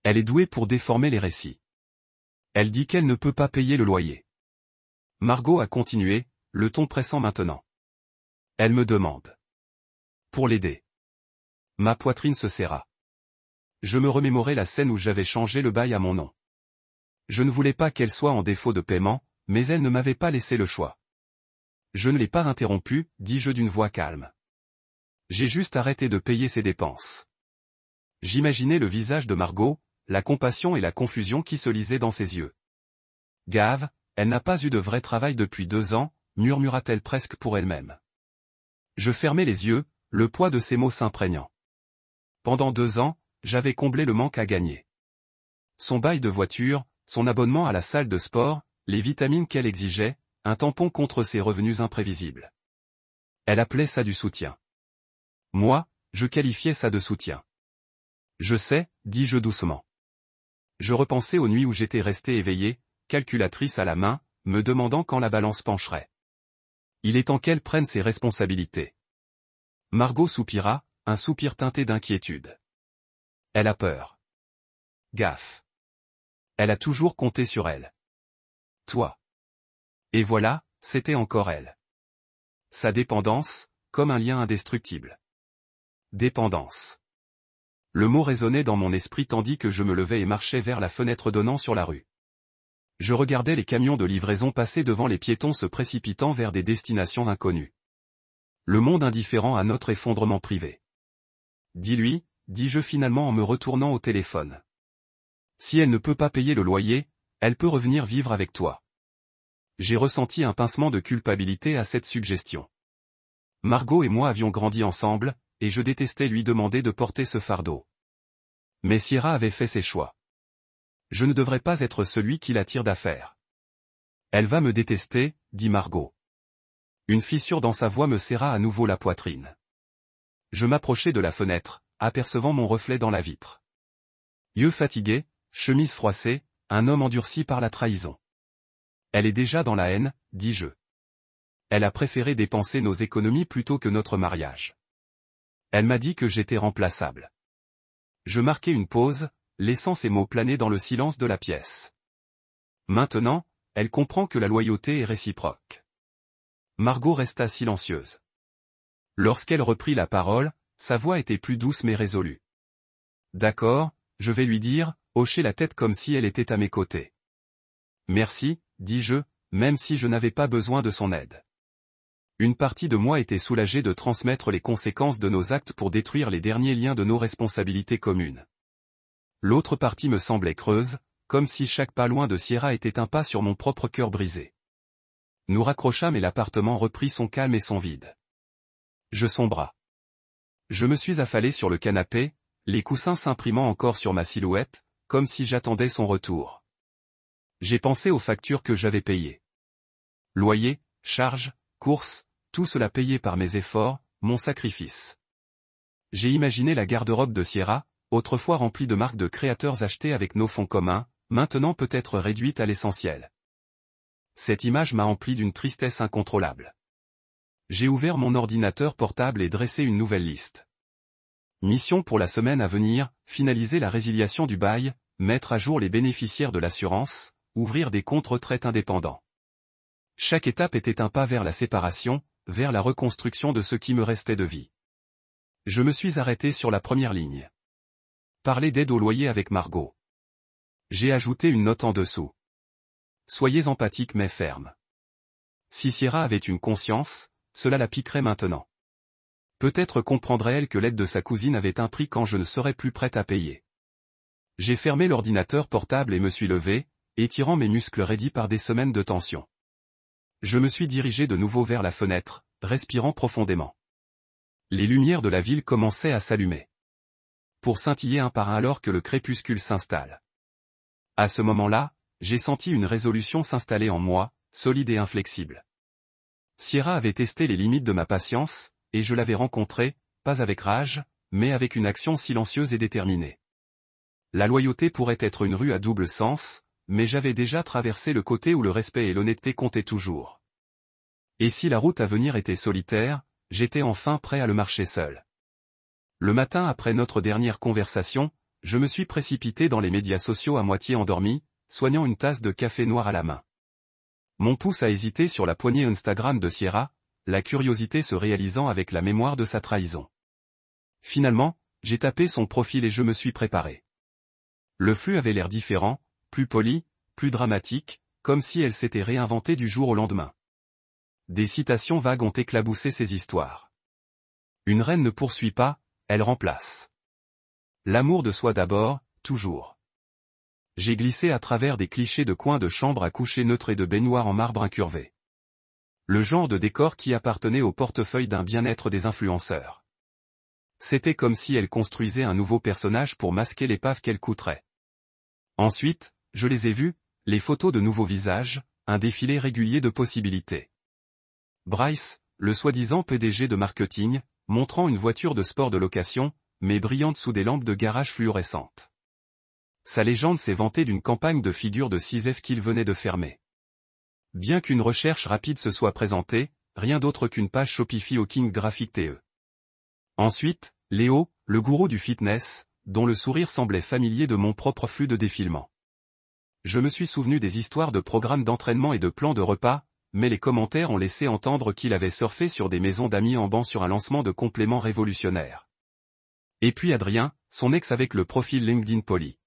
Elle est douée pour déformer les récits. Elle dit qu'elle ne peut pas payer le loyer. Margot a continué, le ton pressant maintenant. Elle me demande. Pour l'aider. Ma poitrine se serra. Je me remémorais la scène où j'avais changé le bail à mon nom. Je ne voulais pas qu'elle soit en défaut de paiement, mais elle ne m'avait pas laissé le choix. Je ne l'ai pas interrompue, dis-je d'une voix calme. J'ai juste arrêté de payer ses dépenses. J'imaginais le visage de Margot, la compassion et la confusion qui se lisaient dans ses yeux. Gave, elle n'a pas eu de vrai travail depuis 2 ans, murmura-t-elle presque pour elle-même. Je fermai les yeux, le poids de ces mots s'imprégnant. Pendant 2 ans, j'avais comblé le manque à gagner. Son bail de voiture, son abonnement à la salle de sport, les vitamines qu'elle exigeait, un tampon contre ses revenus imprévisibles. Elle appelait ça du soutien. Moi, je qualifiais ça de soutien. Je sais, dis-je doucement. Je repensais aux nuits où j'étais resté éveillé, calculatrice à la main, me demandant quand la balance pencherait. Il est temps qu'elle prenne ses responsabilités. Margot soupira, un soupir teinté d'inquiétude. Elle a peur. Gaffe. Elle a toujours compté sur elle. Toi. Et voilà, c'était encore elle. Sa dépendance, comme un lien indestructible. Dépendance. Le mot résonnait dans mon esprit tandis que je me levais et marchais vers la fenêtre donnant sur la rue. Je regardais les camions de livraison passer devant les piétons se précipitant vers des destinations inconnues. Le monde indifférent à notre effondrement privé. Dis-lui, dis-je finalement en me retournant au téléphone. Si elle ne peut pas payer le loyer, elle peut revenir vivre avec toi. J'ai ressenti un pincement de culpabilité à cette suggestion. Margot et moi avions grandi ensemble, et je détestais lui demander de porter ce fardeau. Mais Sierra avait fait ses choix. Je ne devrais pas être celui qui la tire d'affaire. Elle va me détester, dit Margot. Une fissure dans sa voix me serra à nouveau la poitrine. Je m'approchai de la fenêtre, apercevant mon reflet dans la vitre. Yeux fatigués, chemise froissée, un homme endurci par la trahison. Elle est déjà dans la haine, dis-je. Elle a préféré dépenser nos économies plutôt que notre mariage. Elle m'a dit que j'étais remplaçable. Je marquai une pause, laissant ces mots planer dans le silence de la pièce. Maintenant, elle comprend que la loyauté est réciproque. Margot resta silencieuse. Lorsqu'elle reprit la parole, sa voix était plus douce mais résolue. D'accord, je vais lui dire, hocher la tête comme si elle était à mes côtés. Merci, dis-je, même si je n'avais pas besoin de son aide. Une partie de moi était soulagée de transmettre les conséquences de nos actes pour détruire les derniers liens de nos responsabilités communes. L'autre partie me semblait creuse, comme si chaque pas loin de Sierra était un pas sur mon propre cœur brisé. Nous raccrochâmes et l'appartement reprit son calme et son vide. Je sombra. Je me suis affalé sur le canapé, les coussins s'imprimant encore sur ma silhouette, comme si j'attendais son retour. J'ai pensé aux factures que j'avais payées. Loyer, charges, courses, tout cela payé par mes efforts, mon sacrifice. J'ai imaginé la garde-robe de Sierra, autrefois remplie de marques de créateurs achetées avec nos fonds communs, maintenant peut-être réduite à l'essentiel. Cette image m'a empli d'une tristesse incontrôlable. J'ai ouvert mon ordinateur portable et dressé une nouvelle liste. Mission pour la semaine à venir, finaliser la résiliation du bail, mettre à jour les bénéficiaires de l'assurance, ouvrir des comptes retraite indépendants. Chaque étape était un pas vers la séparation, vers la reconstruction de ce qui me restait de vie. Je me suis arrêté sur la première ligne. Parler d'aide au loyer avec Margot. J'ai ajouté une note en dessous. Soyez empathique mais ferme. Si Sierra avait une conscience, cela la piquerait maintenant. Peut-être comprendrait-elle que l'aide de sa cousine avait un prix quand je ne serais plus prête à payer. J'ai fermé l'ordinateur portable et me suis levé, étirant mes muscles raidis par des semaines de tension. Je me suis dirigé de nouveau vers la fenêtre, respirant profondément. Les lumières de la ville commençaient à s'allumer. Pour scintiller un par un alors que le crépuscule s'installe. À ce moment-là, j'ai senti une résolution s'installer en moi, solide et inflexible. Sierra avait testé les limites de ma patience, et je l'avais rencontrée, pas avec rage, mais avec une action silencieuse et déterminée. La loyauté pourrait être une rue à double sens, mais j'avais déjà traversé le côté où le respect et l'honnêteté comptaient toujours. Et si la route à venir était solitaire, j'étais enfin prêt à le marcher seul. Le matin après notre dernière conversation, je me suis précipité dans les médias sociaux à moitié endormi, soignant une tasse de café noir à la main. Mon pouce a hésité sur la poignée Instagram de Sierra, la curiosité se réalisant avec la mémoire de sa trahison. Finalement, j'ai tapé son profil et je me suis préparé. Le flux avait l'air différent, plus poli, plus dramatique, comme si elle s'était réinventée du jour au lendemain. Des citations vagues ont éclaboussé ses histoires. Une reine ne poursuit pas, elle remplace. L'amour de soi d'abord, toujours. J'ai glissé à travers des clichés de coins de chambre à coucher neutre et de baignoire en marbre incurvé. Le genre de décor qui appartenait au portefeuille d'un bien-être des influenceurs. C'était comme si elle construisait un nouveau personnage pour masquer l'épave qu'elle coûterait. Ensuite, je les ai vus, les photos de nouveaux visages, un défilé régulier de possibilités. Bryce, le soi-disant PDG de marketing, montrant une voiture de sport de location, mais brillante sous des lampes de garage fluorescentes. Sa légende s'est vantée d'une campagne de figures de 6F qu'il venait de fermer. Bien qu'une recherche rapide se soit présentée, rien d'autre qu'une page Shopify au King Graphic TE. Ensuite, Léo, le gourou du fitness, dont le sourire semblait familier de mon propre flux de défilement. Je me suis souvenu des histoires de programmes d'entraînement et de plans de repas, mais les commentaires ont laissé entendre qu'il avait surfé sur des maisons d'amis en banc sur un lancement de compléments révolutionnaires. Et puis Adrien, son ex avec le profil LinkedIn poli.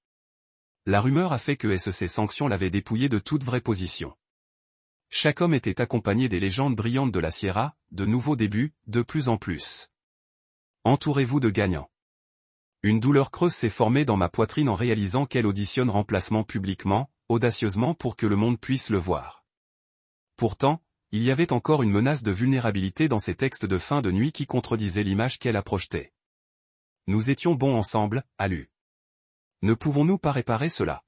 La rumeur a fait que SEC Sanctions l'avait dépouillé de toute vraie position. Chaque homme était accompagné des légendes brillantes de la Sierra, de nouveaux débuts, de plus en plus. Entourez-vous de gagnants. Une douleur creuse s'est formée dans ma poitrine en réalisant qu'elle auditionne remplacement publiquement, audacieusement pour que le monde puisse le voir. Pourtant, il y avait encore une menace de vulnérabilité dans ces textes de fin de nuit qui contredisaient l'image qu'elle a projetée. Nous étions bons ensemble, Alu. Ne pouvons-nous pas réparer cela?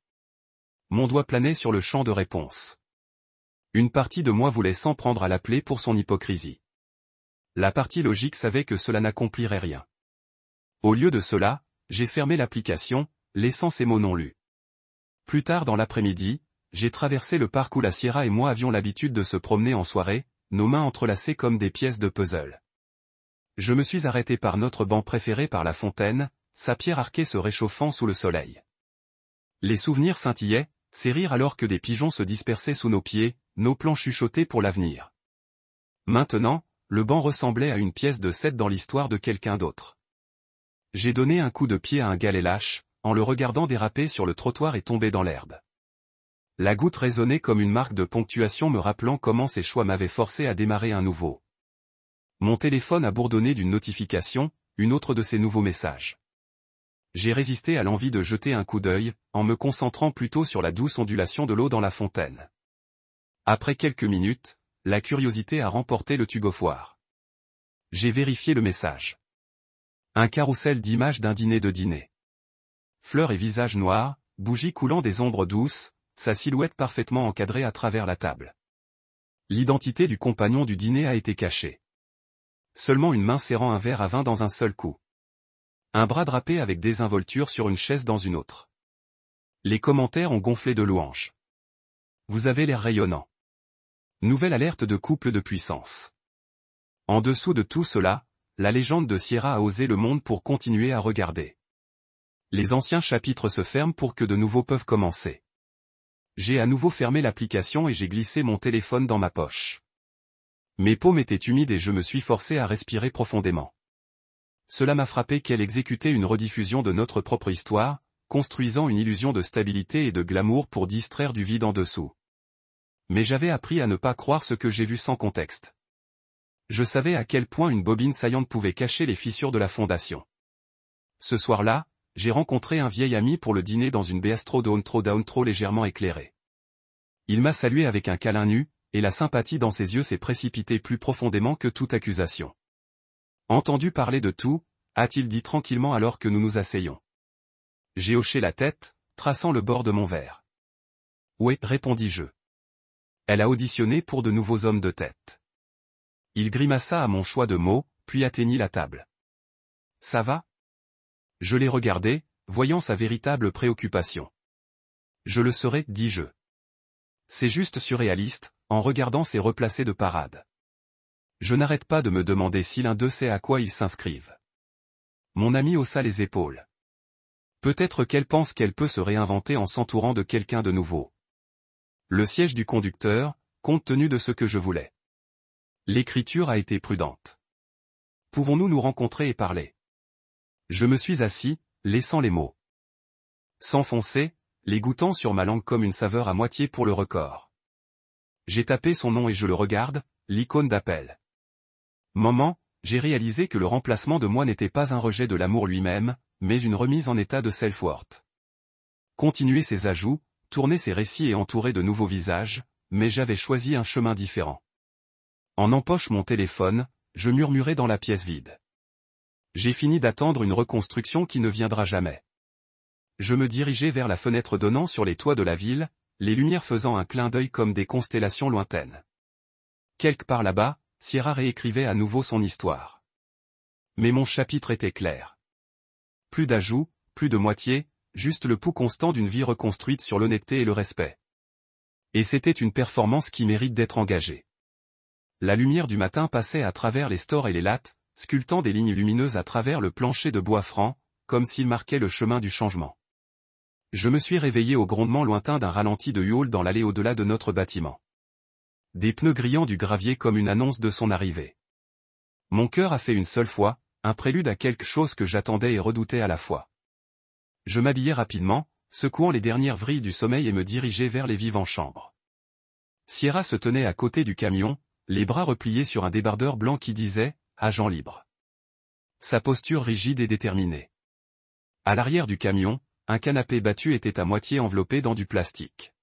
Mon doigt planait sur le champ de réponse. Une partie de moi voulait s'en prendre à la plaie pour son hypocrisie. La partie logique savait que cela n'accomplirait rien. Au lieu de cela, j'ai fermé l'application, laissant ces mots non lus. Plus tard dans l'après-midi, j'ai traversé le parc où la Sierra et moi avions l'habitude de se promener en soirée, nos mains entrelacées comme des pièces de puzzle. Je me suis arrêté par notre banc préféré par la fontaine, sa pierre arquée se réchauffant sous le soleil. Les souvenirs scintillaient, ces rires alors que des pigeons se dispersaient sous nos pieds, nos plans chuchotés pour l'avenir. Maintenant, le banc ressemblait à une pièce de 7 dans l'histoire de quelqu'un d'autre. J'ai donné un coup de pied à un galet lâche, en le regardant déraper sur le trottoir et tomber dans l'herbe. La goutte résonnait comme une marque de ponctuation me rappelant comment ses choix m'avaient forcé à démarrer un nouveau. Mon téléphone a bourdonné d'une notification, une autre de ces nouveaux messages. J'ai résisté à l'envie de jeter un coup d'œil, en me concentrant plutôt sur la douce ondulation de l'eau dans la fontaine. Après quelques minutes, la curiosité a remporté le tugofoire. J'ai vérifié le message. Un carrousel d'images d'un dîner de dîner. Fleurs et visages noirs, bougies coulant des ombres douces, sa silhouette parfaitement encadrée à travers la table. L'identité du compagnon du dîner a été cachée. Seulement une main serrant un verre à vin dans un seul coup. Un bras drapé avec désinvolture sur une chaise dans une autre. Les commentaires ont gonflé de louanges. Vous avez l'air rayonnant. Nouvelle alerte de couple de puissance. En dessous de tout cela, la légende de Sierra a osé le monde pour continuer à regarder. Les anciens chapitres se ferment pour que de nouveaux peuvent commencer. J'ai à nouveau fermé l'application et j'ai glissé mon téléphone dans ma poche. Mes paumes étaient humides et je me suis forcé à respirer profondément. Cela m'a frappé qu'elle exécutait une rediffusion de notre propre histoire, construisant une illusion de stabilité et de glamour pour distraire du vide en dessous. Mais j'avais appris à ne pas croire ce que j'ai vu sans contexte. Je savais à quel point une bobine saillante pouvait cacher les fissures de la fondation. Ce soir-là, j'ai rencontré un vieil ami pour le dîner dans une bistro down trop légèrement éclairée. Il m'a salué avec un câlin nu, et la sympathie dans ses yeux s'est précipitée plus profondément que toute accusation. Entendu parler de tout, a-t-il dit tranquillement alors que nous nous asseyions. J'ai hoché la tête, traçant le bord de mon verre. Ouais, répondis-je. Elle a auditionné pour de nouveaux hommes de tête. Il grimaça à mon choix de mots, puis atteignit la table. Ça va? Je l'ai regardé, voyant sa véritable préoccupation. Je le serai, dis-je. C'est juste surréaliste, en regardant ces replacés de parade. Je n'arrête pas de me demander si l'un d'eux sait à quoi ils s'inscrivent. Mon ami haussa les épaules. Peut-être qu'elle pense qu'elle peut se réinventer en s'entourant de quelqu'un de nouveau. Le siège du conducteur, compte tenu de ce que je voulais. L'écriture a été prudente. Pouvons-nous nous rencontrer et parler? Je me suis assis, laissant les mots s'enfoncer, les goûtant sur ma langue comme une saveur à moitié pour le record. J'ai tapé son nom et je le regarde, l'icône d'appel. Moment, j'ai réalisé que le remplacement de moi n'était pas un rejet de l'amour lui-même, mais une remise en état de self-worth. Continuer ses ajouts, tourner ses récits et entourer de nouveaux visages, mais j'avais choisi un chemin différent. En empoche mon téléphone, je murmurai dans la pièce vide. J'ai fini d'attendre une reconstruction qui ne viendra jamais. Je me dirigeais vers la fenêtre donnant sur les toits de la ville, les lumières faisant un clin d'œil comme des constellations lointaines. Quelque part là-bas, Sierra réécrivait à nouveau son histoire. Mais mon chapitre était clair. Plus d'ajouts, plus de moitié, juste le pouls constant d'une vie reconstruite sur l'honnêteté et le respect. Et c'était une performance qui mérite d'être engagée. La lumière du matin passait à travers les stores et les lattes, sculptant des lignes lumineuses à travers le plancher de bois franc, comme s'il marquait le chemin du changement. Je me suis réveillé au grondement lointain d'un ralenti de Huol dans l'allée au-delà de notre bâtiment. Des pneus grillant du gravier comme une annonce de son arrivée. Mon cœur a fait une seule fois, un prélude à quelque chose que j'attendais et redoutais à la fois. Je m'habillai rapidement, secouant les dernières vrilles du sommeil et me dirigeai vers les vives en chambre. Sierra se tenait à côté du camion, les bras repliés sur un débardeur blanc qui disait « Agent libre ». Sa posture rigide et déterminée. À l'arrière du camion, un canapé battu était à moitié enveloppé dans du plastique.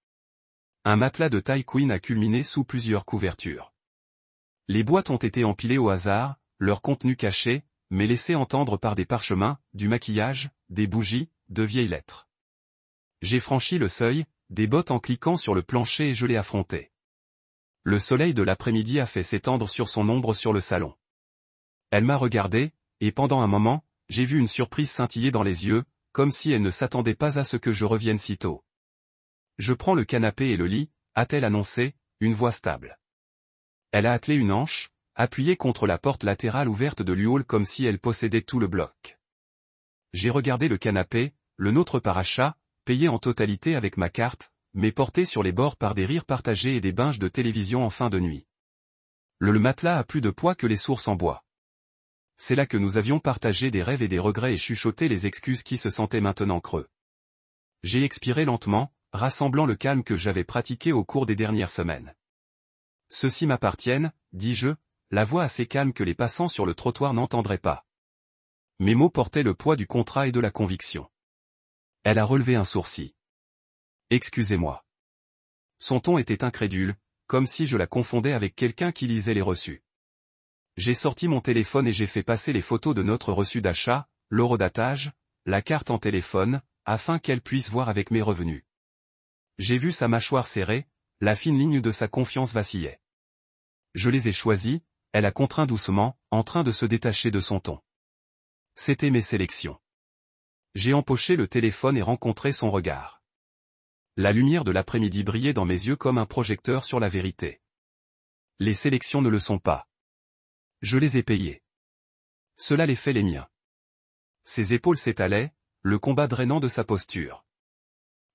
Un matelas de taille queen a culminé sous plusieurs couvertures. Les boîtes ont été empilées au hasard, leur contenu caché, mais laissé entendre par des parchemins, du maquillage, des bougies, de vieilles lettres. J'ai franchi le seuil, des bottes en cliquant sur le plancher et je l'ai affronté. Le soleil de l'après-midi a fait s'étendre sur son ombre sur le salon. Elle m'a regardé, et pendant un moment, j'ai vu une surprise scintiller dans les yeux, comme si elle ne s'attendait pas à ce que je revienne si tôt. Je prends le canapé et le lit, a-t-elle annoncé, une voix stable. Elle a attelé une hanche, appuyée contre la porte latérale ouverte de l'Huol comme si elle possédait tout le bloc. J'ai regardé le canapé, le nôtre par achat, payé en totalité avec ma carte, mais porté sur les bords par des rires partagés et des binges de télévision en fin de nuit. Le matelas a plus de poids que les sources en bois. C'est là que nous avions partagé des rêves et des regrets et chuchoté les excuses qui se sentaient maintenant creux. J'ai expiré lentement, rassemblant le calme que j'avais pratiqué au cours des dernières semaines. Ceux-ci m'appartiennent, dis-je, la voix assez calme que les passants sur le trottoir n'entendraient pas. Mes mots portaient le poids du contrat et de la conviction. Elle a relevé un sourcil. Excusez-moi. Son ton était incrédule, comme si je la confondais avec quelqu'un qui lisait les reçus. J'ai sorti mon téléphone et j'ai fait passer les photos de notre reçu d'achat, l'horodatage, la carte en téléphone, afin qu'elle puisse voir avec mes revenus. J'ai vu sa mâchoire serrée, la fine ligne de sa confiance vacillait. Je les ai choisis, elle a contraint doucement, en train de se détacher de son ton. C'étaient mes sélections. J'ai empoché le téléphone et rencontré son regard. La lumière de l'après-midi brillait dans mes yeux comme un projecteur sur la vérité. Les sélections ne le sont pas. Je les ai payées. Cela les fait les miens. Ses épaules s'étalaient, le combat drainant de sa posture.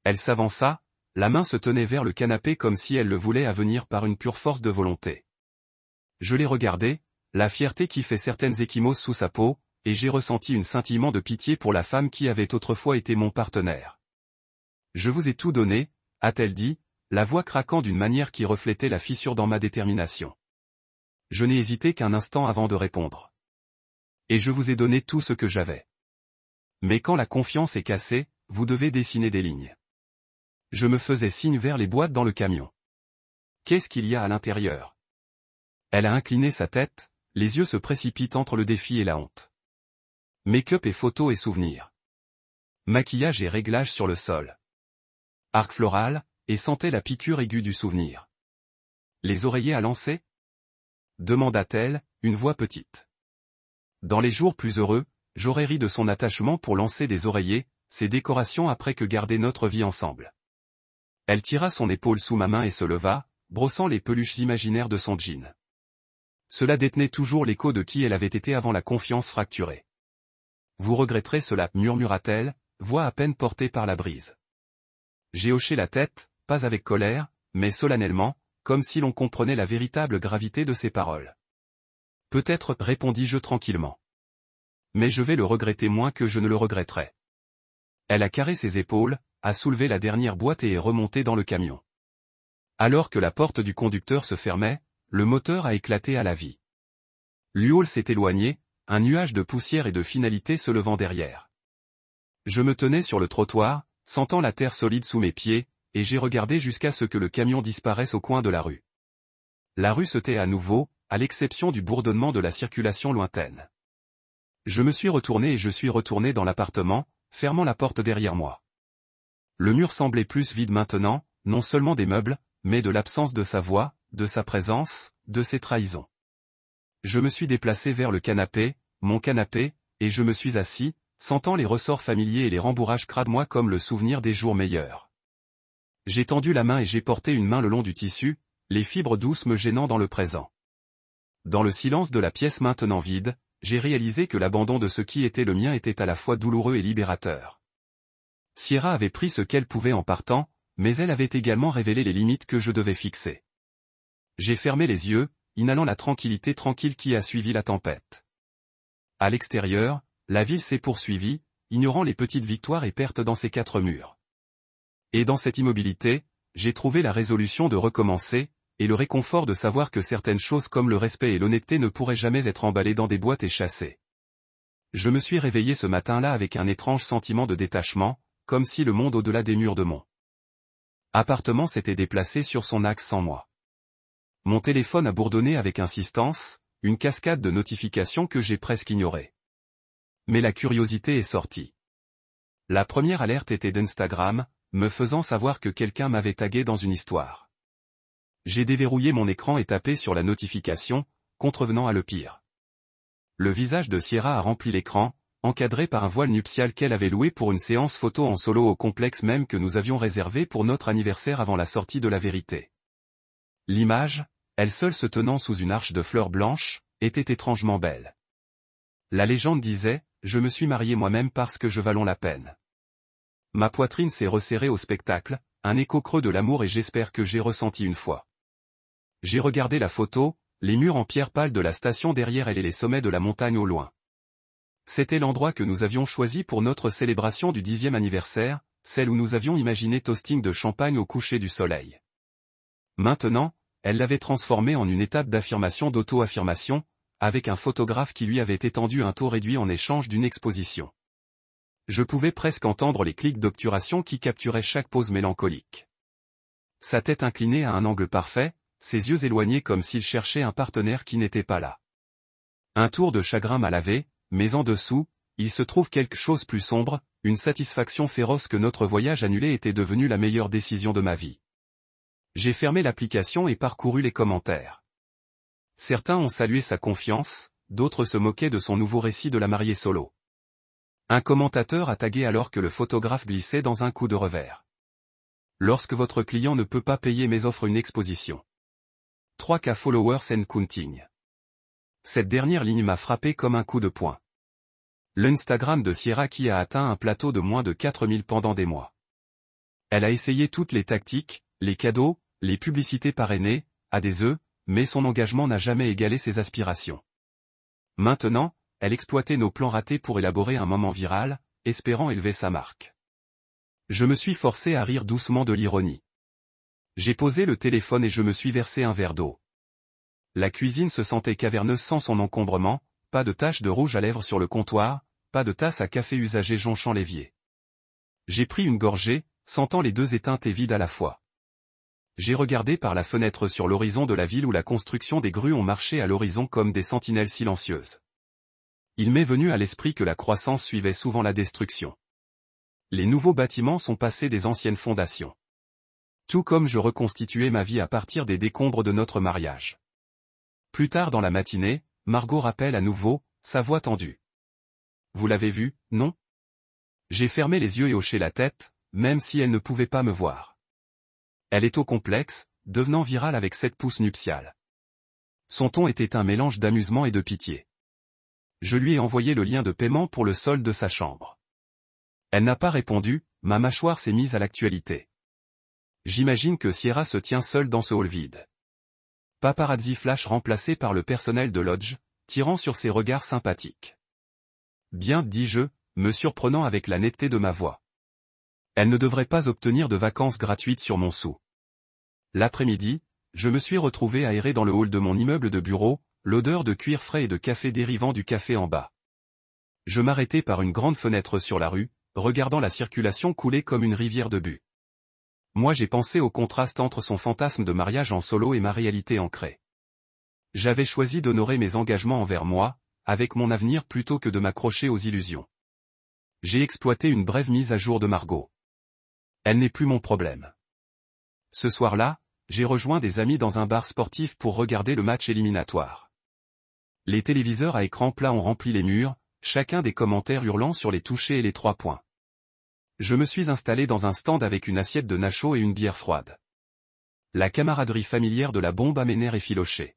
Elle s'avança, la main se tenait vers le canapé comme si elle le voulait à venir par une pure force de volonté. Je l'ai regardée, la fierté qui fait certaines ecchymoses sous sa peau, et j'ai ressenti un scintillement de pitié pour la femme qui avait autrefois été mon partenaire. Je vous ai tout donné, a-t-elle dit, la voix craquant d'une manière qui reflétait la fissure dans ma détermination. Je n'ai hésité qu'un instant avant de répondre. Et je vous ai donné tout ce que j'avais. Mais quand la confiance est cassée, vous devez dessiner des lignes. Je me faisais signe vers les boîtes dans le camion. Qu'est-ce qu'il y a à l'intérieur? Elle a incliné sa tête, les yeux se précipitent entre le défi et la honte. Make-up et photos et souvenirs. Maquillage et réglage sur le sol. Arc floral, et sentez la piqûre aiguë du souvenir. Les oreillers à lancer? Demanda-t-elle, une voix petite. Dans les jours plus heureux, j'aurais ri de son attachement pour lancer des oreillers, ces décorations après que garder notre vie ensemble. Elle tira son épaule sous ma main et se leva, brossant les peluches imaginaires de son jean. Cela détenait toujours l'écho de qui elle avait été avant la confiance fracturée. Vous regretterez cela, murmura-t-elle, voix à peine portée par la brise. J'ai hoché la tête, pas avec colère, mais solennellement, comme si l'on comprenait la véritable gravité de ses paroles. Peut-être, répondis-je tranquillement. Mais je vais le regretter moins que je ne le regretterai. Elle a carré ses épaules, a soulevé la dernière boîte et est remontée dans le camion. Alors que la porte du conducteur se fermait, le moteur a éclaté à la vie. L'Uol s'est éloigné, un nuage de poussière et de finalité se levant derrière. Je me tenais sur le trottoir, sentant la terre solide sous mes pieds, et j'ai regardé jusqu'à ce que le camion disparaisse au coin de la rue. La rue se tait à nouveau, à l'exception du bourdonnement de la circulation lointaine. Je me suis retourné et je suis retourné dans l'appartement, fermant la porte derrière moi. Le mur semblait plus vide maintenant, non seulement des meubles, mais de l'absence de sa voix, de sa présence, de ses trahisons. Je me suis déplacé vers le canapé, mon canapé, et je me suis assis, sentant les ressorts familiers et les rembourrages crades moi comme le souvenir des jours meilleurs. J'ai tendu la main et j'ai porté une main le long du tissu, les fibres douces me gênant dans le présent. Dans le silence de la pièce maintenant vide, j'ai réalisé que l'abandon de ce qui était le mien était à la fois douloureux et libérateur. Sierra avait pris ce qu'elle pouvait en partant, mais elle avait également révélé les limites que je devais fixer. J'ai fermé les yeux, inhalant la tranquillité tranquille qui a suivi la tempête. À l'extérieur, la ville s'est poursuivie, ignorant les petites victoires et pertes dans ses quatre murs. Et dans cette immobilité, j'ai trouvé la résolution de recommencer, et le réconfort de savoir que certaines choses comme le respect et l'honnêteté ne pourraient jamais être emballées dans des boîtes et chassées. Je me suis réveillé ce matin-là avec un étrange sentiment de détachement, comme si le monde au-delà des murs de mon appartement s'était déplacé sur son axe sans moi. Mon téléphone a bourdonné avec insistance, une cascade de notifications que j'ai presque ignorées. Mais la curiosité est sortie. La première alerte était d'Instagram, me faisant savoir que quelqu'un m'avait tagué dans une histoire. J'ai déverrouillé mon écran et tapé sur la notification, contrevenant à le pire. Le visage de Sierra a rempli l'écran, encadré par un voile nuptial qu'elle avait loué pour une séance photo en solo au complexe même que nous avions réservé pour notre anniversaire avant la sortie de La Vérité. L'image, elle seule se tenant sous une arche de fleurs blanches, était étrangement belle. La légende disait, « Je me suis marié moi-même parce que je valons la peine ». Ma poitrine s'est resserrée au spectacle, un écho creux de l'amour et j'espère que j'ai ressenti une fois. J'ai regardé la photo, les murs en pierre pâle de la station derrière elle et les sommets de la montagne au loin. C'était l'endroit que nous avions choisi pour notre célébration du 10e anniversaire, celle où nous avions imaginé toasting de champagne au coucher du soleil. Maintenant, elle l'avait transformé en une étape d'affirmation d'auto-affirmation, avec un photographe qui lui avait étendu un taux réduit en échange d'une exposition. Je pouvais presque entendre les clics d'obturation qui capturaient chaque pose mélancolique. Sa tête inclinée à un angle parfait, ses yeux éloignés comme s'il cherchait un partenaire qui n'était pas là. Un tour de chagrin m'a lavé, mais en dessous, il se trouve quelque chose plus sombre, une satisfaction féroce que notre voyage annulé était devenu la meilleure décision de ma vie. J'ai fermé l'application et parcouru les commentaires. Certains ont salué sa confiance, d'autres se moquaient de son nouveau récit de la mariée solo. Un commentateur a tagué alors que le photographe glissait dans un coup de revers. Lorsque votre client ne peut pas payer mes offres une exposition. 3K followers and counting. Cette dernière ligne m'a frappé comme un coup de poing. L'Instagram de Sierra qui a atteint un plateau de moins de 4000 pendant des mois. Elle a essayé toutes les tactiques, les cadeaux, les publicités parrainées, à des œufs, mais son engagement n'a jamais égalé ses aspirations. Maintenant, elle exploitait nos plans ratés pour élaborer un moment viral, espérant élever sa marque. Je me suis forcé à rire doucement de l'ironie. J'ai posé le téléphone et je me suis versé un verre d'eau. La cuisine se sentait caverneuse sans son encombrement, pas de taches de rouge à lèvres sur le comptoir, pas de tasse à café usagée jonchant l'évier. J'ai pris une gorgée, sentant les deux éteintes et vides à la fois. J'ai regardé par la fenêtre sur l'horizon de la ville où la construction des grues ont marché à l'horizon comme des sentinelles silencieuses. Il m'est venu à l'esprit que la croissance suivait souvent la destruction. Les nouveaux bâtiments sont passés des anciennes fondations. Tout comme je reconstituais ma vie à partir des décombres de notre mariage. Plus tard dans la matinée, Margot rappelle à nouveau, sa voix tendue. Vous l'avez vu, non? J'ai fermé les yeux et hoché la tête, même si elle ne pouvait pas me voir. Elle est au complexe, devenant virale avec 7 pouces nuptiales. Son ton était un mélange d'amusement et de pitié. Je lui ai envoyé le lien de paiement pour le solde de sa chambre. Elle n'a pas répondu, ma mâchoire s'est mise à l'actualité. J'imagine que Sierra se tient seule dans ce hall vide. Paparazzi flash remplacé par le personnel de lodge, tirant sur ses regards sympathiques. Bien, dis-je, me surprenant avec la netteté de ma voix. Elle ne devrait pas obtenir de vacances gratuites sur mon sou. L'après-midi, je me suis retrouvé aéré dans le hall de mon immeuble de bureau, l'odeur de cuir frais et de café dérivant du café en bas. Je m'arrêtai par une grande fenêtre sur la rue, regardant la circulation couler comme une rivière de buts. Moi j'ai pensé au contraste entre son fantasme de mariage en solo et ma réalité ancrée. J'avais choisi d'honorer mes engagements envers moi, avec mon avenir plutôt que de m'accrocher aux illusions. J'ai exploité une brève mise à jour de Margot. Elle n'est plus mon problème. Ce soir-là, j'ai rejoint des amis dans un bar sportif pour regarder le match éliminatoire. Les téléviseurs à écran plat ont rempli les murs, chacun des commentaires hurlant sur les touchés et les 3 points. Je me suis installé dans un stand avec une assiette de nachos et une bière froide. La camaraderie familière de la bombe à mes nerfs effilochée.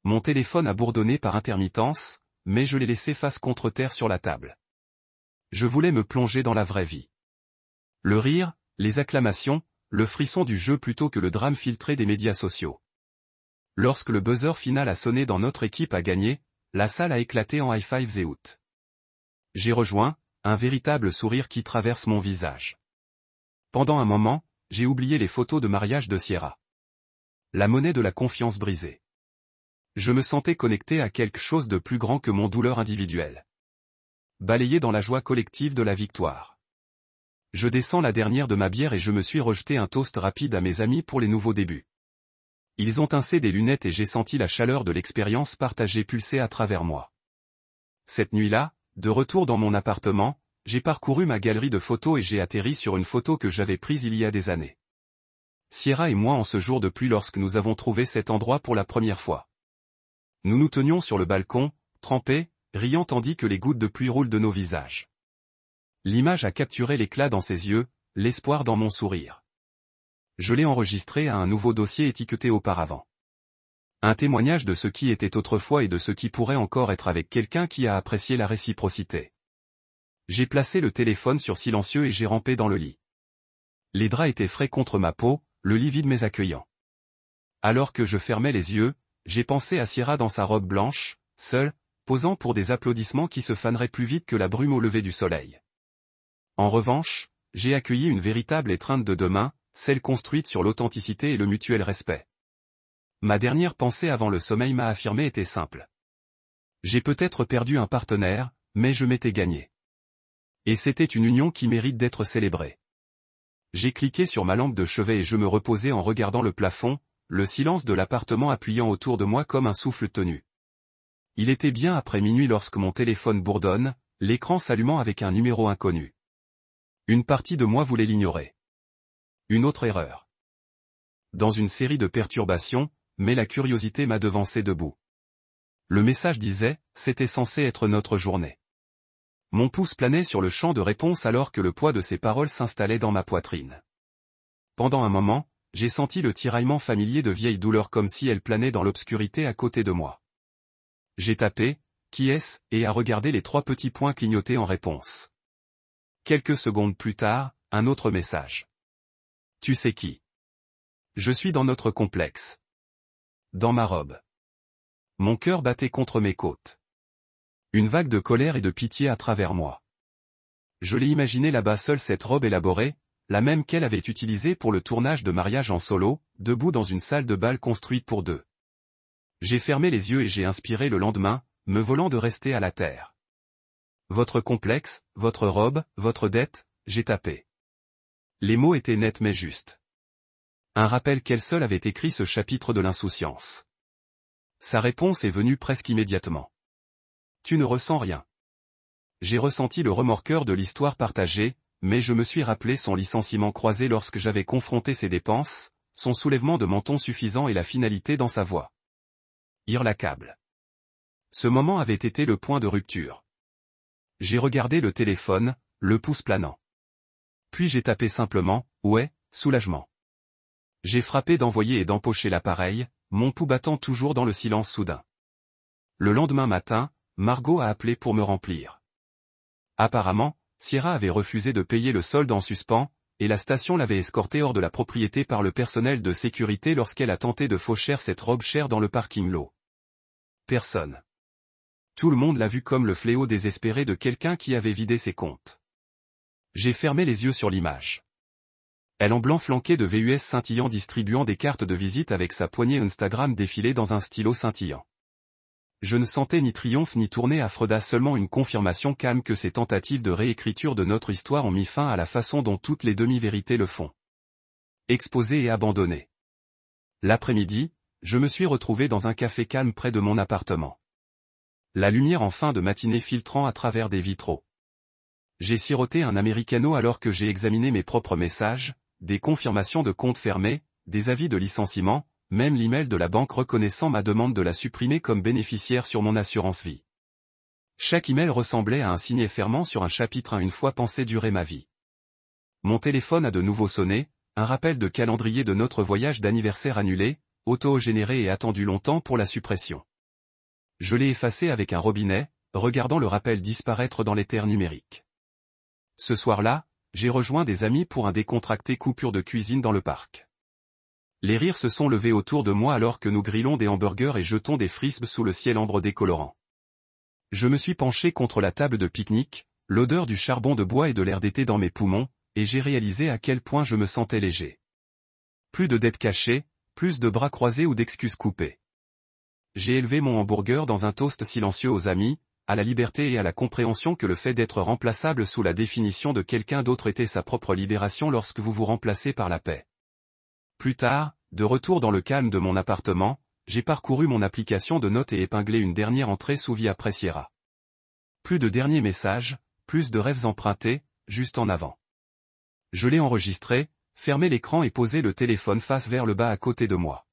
Mon téléphone a bourdonné par intermittence, mais je l'ai laissé face contre terre sur la table. Je voulais me plonger dans la vraie vie. Le rire, les acclamations, le frisson du jeu plutôt que le drame filtré des médias sociaux. Lorsque le buzzer final a sonné dans notre équipe a gagné, la salle a éclaté en high-fives et out. J'ai rejoint, un véritable sourire qui traverse mon visage. Pendant un moment, j'ai oublié les photos de mariage de Sierra. La monnaie de la confiance brisée. Je me sentais connecté à quelque chose de plus grand que mon douleur individuelle. Balayé dans la joie collective de la victoire. Je descends la dernière de ma bière et je me suis rejeté un toast rapide à mes amis pour les nouveaux débuts. Ils ont pincé des lunettes et j'ai senti la chaleur de l'expérience partagée pulser à travers moi. Cette nuit-là, de retour dans mon appartement, j'ai parcouru ma galerie de photos et j'ai atterri sur une photo que j'avais prise il y a des années. Sierra et moi en ce jour de pluie lorsque nous avons trouvé cet endroit pour la première fois. Nous nous tenions sur le balcon, trempés, riant tandis que les gouttes de pluie roulent de nos visages. L'image a capturé l'éclat dans ses yeux, l'espoir dans mon sourire. Je l'ai enregistré à un nouveau dossier étiqueté auparavant. Un témoignage de ce qui était autrefois et de ce qui pourrait encore être avec quelqu'un qui a apprécié la réciprocité. J'ai placé le téléphone sur silencieux et j'ai rampé dans le lit. Les draps étaient frais contre ma peau, le lit vide mais accueillant. Alors que je fermais les yeux, j'ai pensé à Sierra dans sa robe blanche, seule, posant pour des applaudissements qui se faneraient plus vite que la brume au lever du soleil. En revanche, j'ai accueilli une véritable étreinte de demain, celle construite sur l'authenticité et le mutuel respect. Ma dernière pensée avant le sommeil m'a affirmé était simple. J'ai peut-être perdu un partenaire, mais je m'étais gagné. Et c'était une union qui mérite d'être célébrée. J'ai cliqué sur ma lampe de chevet et je me reposais en regardant le plafond, le silence de l'appartement appuyant autour de moi comme un souffle tenu. Il était bien après minuit lorsque mon téléphone bourdonne, l'écran s'allumant avec un numéro inconnu. Une partie de moi voulait l'ignorer. Une autre erreur. Dans une série de perturbations, mais la curiosité m'a devancé debout. Le message disait, c'était censé être notre journée. Mon pouce planait sur le champ de réponse alors que le poids de ces paroles s'installait dans ma poitrine. Pendant un moment, j'ai senti le tiraillement familier de vieilles douleurs comme si elles planaient dans l'obscurité à côté de moi. J'ai tapé, qui est-ce, et à regarder les 3 petits points clignotés en réponse. Quelques secondes plus tard, un autre message. Tu sais qui? Je suis dans notre complexe. Dans ma robe. Mon cœur battait contre mes côtes. Une vague de colère et de pitié à travers moi. Je l'ai imaginé là-bas seule cette robe élaborée, la même qu'elle avait utilisée pour le tournage de mariage en solo, debout dans une salle de bal construite pour 2. J'ai fermé les yeux et j'ai inspiré le lendemain, me volant de rester à la terre. Votre complexe, votre robe, votre dette, j'ai tapé. Les mots étaient nets mais justes. Un rappel qu'elle seule avait écrit ce chapitre de l'insouciance. Sa réponse est venue presque immédiatement. Tu ne ressens rien. J'ai ressenti le remorqueur de l'histoire partagée, mais je me suis rappelé son licenciement croisé lorsque j'avais confronté ses dépenses, son soulèvement de menton suffisant et la finalité dans sa voix. Ir l'accable. Ce moment avait été le point de rupture. J'ai regardé le téléphone, le pouce planant. Puis j'ai tapé simplement, ouais, soulagement. J'ai frappé d'envoyer et d'empocher l'appareil, mon pouls battant toujours dans le silence soudain. Le lendemain matin, Margot a appelé pour me remplir. Apparemment, Sierra avait refusé de payer le solde en suspens, et la station l'avait escortée hors de la propriété par le personnel de sécurité lorsqu'elle a tenté de faucher cette robe chère dans le parking lot. Personne. Tout le monde l'a vu comme le fléau désespéré de quelqu'un qui avait vidé ses comptes. J'ai fermé les yeux sur l'image. Elle en blanc flanquée de VUS scintillants distribuant des cartes de visite avec sa poignée Instagram défilée dans un stylo scintillant. Je ne sentais ni triomphe ni tournée à Freda, seulement une confirmation calme que ces tentatives de réécriture de notre histoire ont mis fin à la façon dont toutes les demi-vérités le font. Exposé et abandonné. L'après-midi, je me suis retrouvé dans un café calme près de mon appartement. La lumière en fin de matinée filtrant à travers des vitraux. J'ai siroté un americano alors que j'ai examiné mes propres messages, des confirmations de comptes fermés, des avis de licenciement, même l'email de la banque reconnaissant ma demande de la supprimer comme bénéficiaire sur mon assurance vie. Chaque email ressemblait à un signet fermant sur un chapitre une fois pensé durer ma vie. Mon téléphone a de nouveau sonné, un rappel de calendrier de notre voyage d'anniversaire annulé, auto-généré et attendu longtemps pour la suppression. Je l'ai effacé avec un robinet, regardant le rappel disparaître dans l'éther numérique. Ce soir-là, j'ai rejoint des amis pour un décontracté coupure de cuisine dans le parc. Les rires se sont levés autour de moi alors que nous grillons des hamburgers et jetons des frisbees sous le ciel ambre décolorant. Je me suis penché contre la table de pique-nique, l'odeur du charbon de bois et de l'air d'été dans mes poumons, et j'ai réalisé à quel point je me sentais léger. Plus de dettes cachées, plus de bras croisés ou d'excuses coupées. J'ai élevé mon hamburger dans un toast silencieux aux amis, à la liberté et à la compréhension que le fait d'être remplaçable sous la définition de quelqu'un d'autre était sa propre libération lorsque vous vous remplacez par la paix. Plus tard, de retour dans le calme de mon appartement, j'ai parcouru mon application de notes et épinglé une dernière entrée sous vie après Sierra. Plus de derniers messages, plus de rêves empruntés, juste en avant. Je l'ai enregistré, fermé l'écran et posé le téléphone face vers le bas à côté de moi.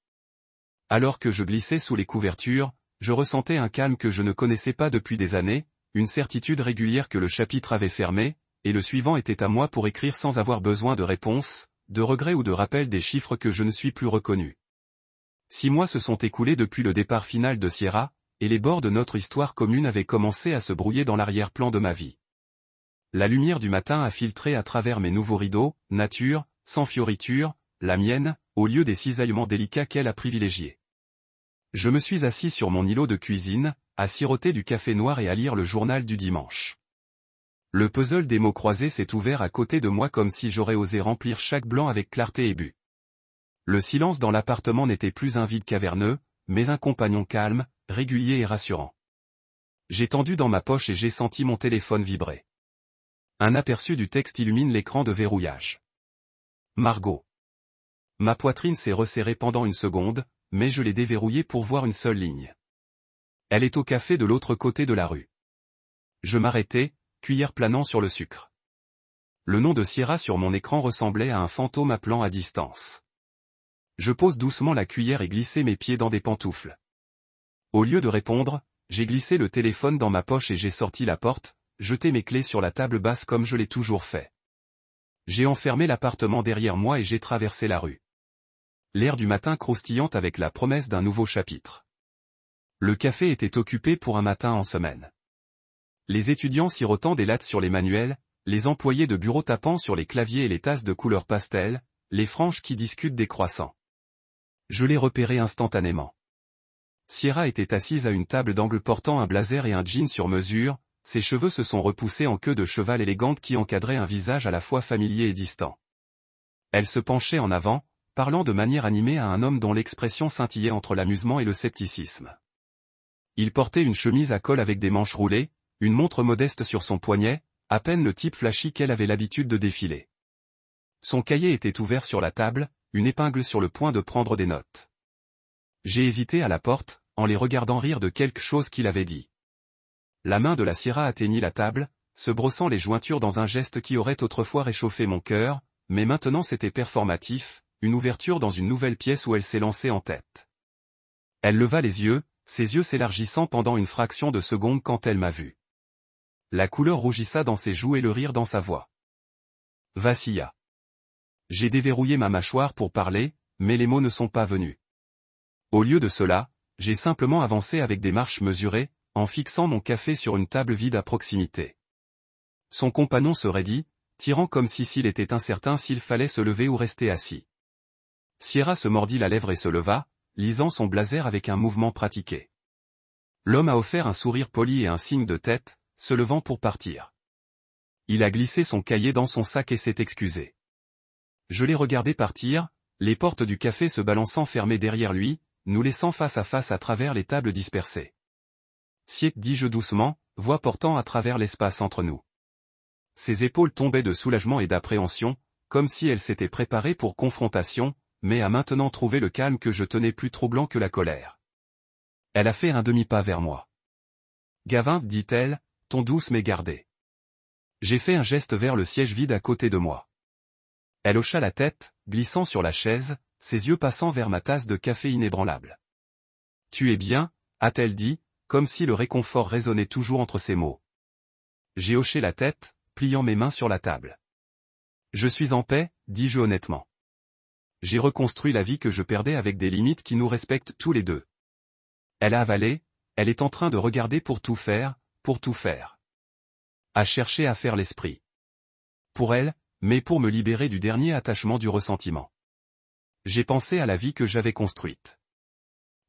Alors que je glissais sous les couvertures, je ressentais un calme que je ne connaissais pas depuis des années, une certitude régulière que le chapitre avait fermé, et le suivant était à moi pour écrire sans avoir besoin de réponse, de regret ou de rappel des chiffres que je ne suis plus reconnu. 6 mois se sont écoulés depuis le départ final de Sierra, et les bords de notre histoire commune avaient commencé à se brouiller dans l'arrière-plan de ma vie. La lumière du matin a filtré à travers mes nouveaux rideaux, nature, sans fioriture, la mienne, au lieu des cisaillements délicats qu'elle a privilégiés. Je me suis assis sur mon îlot de cuisine, à siroter du café noir et à lire le journal du dimanche. Le puzzle des mots croisés s'est ouvert à côté de moi comme si j'aurais osé remplir chaque blanc avec clarté et but. Le silence dans l'appartement n'était plus un vide caverneux, mais un compagnon calme, régulier et rassurant. J'ai tendu dans ma poche et j'ai senti mon téléphone vibrer. Un aperçu du texte illumine l'écran de verrouillage. Margot. Ma poitrine s'est resserrée pendant une seconde, mais je l'ai déverrouillée pour voir une seule ligne. Elle est au café de l'autre côté de la rue. Je m'arrêtai, cuillère planant sur le sucre. Le nom de Sierra sur mon écran ressemblait à un fantôme appelant à distance. Je pose doucement la cuillère et glissai mes pieds dans des pantoufles. Au lieu de répondre, j'ai glissé le téléphone dans ma poche et j'ai sorti la porte, jeté mes clés sur la table basse comme je l'ai toujours fait. J'ai enfermé l'appartement derrière moi et j'ai traversé la rue. L'air du matin croustillant avec la promesse d'un nouveau chapitre. Le café était occupé pour un matin en semaine. Les étudiants sirotant des lattes sur les manuels, les employés de bureau tapant sur les claviers et les tasses de couleur pastel, les franges qui discutent des croissants. Je l'ai repéré instantanément. Sierra était assise à une table d'angle portant un blazer et un jean sur mesure, ses cheveux se sont repoussés en queue de cheval élégante qui encadrait un visage à la fois familier et distant. Elle se penchait en avant, parlant de manière animée à un homme dont l'expression scintillait entre l'amusement et le scepticisme. Il portait une chemise à col avec des manches roulées, une montre modeste sur son poignet, à peine le type flashy qu'elle avait l'habitude de défiler. Son cahier était ouvert sur la table, une épingle sur le point de prendre des notes. J'ai hésité à la porte, en les regardant rire de quelque chose qu'il avait dit. La main de la Sierra atteignit la table, se brossant les jointures dans un geste qui aurait autrefois réchauffé mon cœur, mais maintenant c'était performatif, une ouverture dans une nouvelle pièce où elle s'est lancée en tête. Elle leva les yeux, ses yeux s'élargissant pendant une fraction de seconde quand elle m'a vu. La couleur rougissa dans ses joues et le rire dans sa voix. Vacilla. J'ai déverrouillé ma mâchoire pour parler, mais les mots ne sont pas venus. Au lieu de cela, j'ai simplement avancé avec des marches mesurées, en fixant mon café sur une table vide à proximité. Son compagnon se raidit, tirant comme si s'il était incertain s'il fallait se lever ou rester assis. Sierra se mordit la lèvre et se leva, lisant son blazer avec un mouvement pratiqué. L'homme a offert un sourire poli et un signe de tête, se levant pour partir. Il a glissé son cahier dans son sac et s'est excusé. Je l'ai regardé partir, les portes du café se balançant fermées derrière lui, nous laissant face à travers les tables dispersées. Sied, dis-je doucement, voix portant à travers l'espace entre nous. Ses épaules tombaient de soulagement et d'appréhension, comme si elle s'était préparée pour confrontation, mais a maintenant trouvé le calme que je tenais plus troublant que la colère. Elle a fait un demi-pas vers moi. Gavin, dit-elle, ton douce mais gardé. J'ai fait un geste vers le siège vide à côté de moi. Elle hocha la tête, glissant sur la chaise, ses yeux passant vers ma tasse de café inébranlable. Tu es bien, a-t-elle dit, comme si le réconfort résonnait toujours entre ses mots. J'ai hoché la tête, pliant mes mains sur la table. Je suis en paix, dis-je honnêtement. J'ai reconstruit la vie que je perdais avec des limites qui nous respectent tous les deux. Elle a avalé, elle est en train de regarder pour tout faire, à chercher à faire l'esprit. Pour elle, mais pour me libérer du dernier attachement du ressentiment. J'ai pensé à la vie que j'avais construite.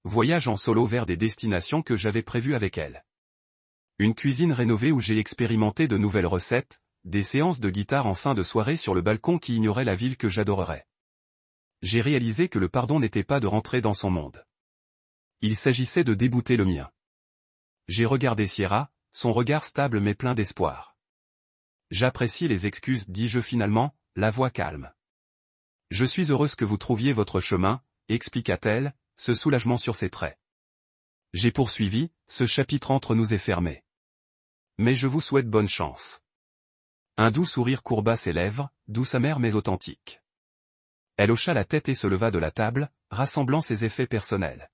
Voyage en solo vers des destinations que j'avais prévues avec elle. Une cuisine rénovée où j'ai expérimenté de nouvelles recettes, des séances de guitare en fin de soirée sur le balcon qui ignoraient la ville que j'adorerais. J'ai réalisé que le pardon n'était pas de rentrer dans son monde. Il s'agissait de débouter le mien. J'ai regardé Sierra, son regard stable mais plein d'espoir. J'apprécie les excuses, dis-je finalement, la voix calme. Je suis heureuse que vous trouviez votre chemin, expliqua-t-elle, ce soulagement sur ses traits. J'ai poursuivi, ce chapitre entre nous est fermé. Mais je vous souhaite bonne chance. Un doux sourire courba ses lèvres, douce amère mais authentique. Elle hocha la tête et se leva de la table, rassemblant ses effets personnels.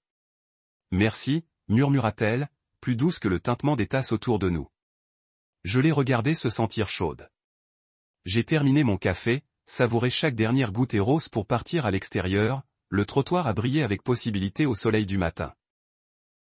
Merci, murmura-t-elle, plus douce que le tintement des tasses autour de nous. Je l'ai regardée se sentir chaude. J'ai terminé mon café, savouré chaque dernière goutte et rose pour partir à l'extérieur, le trottoir a brillé avec possibilité au soleil du matin.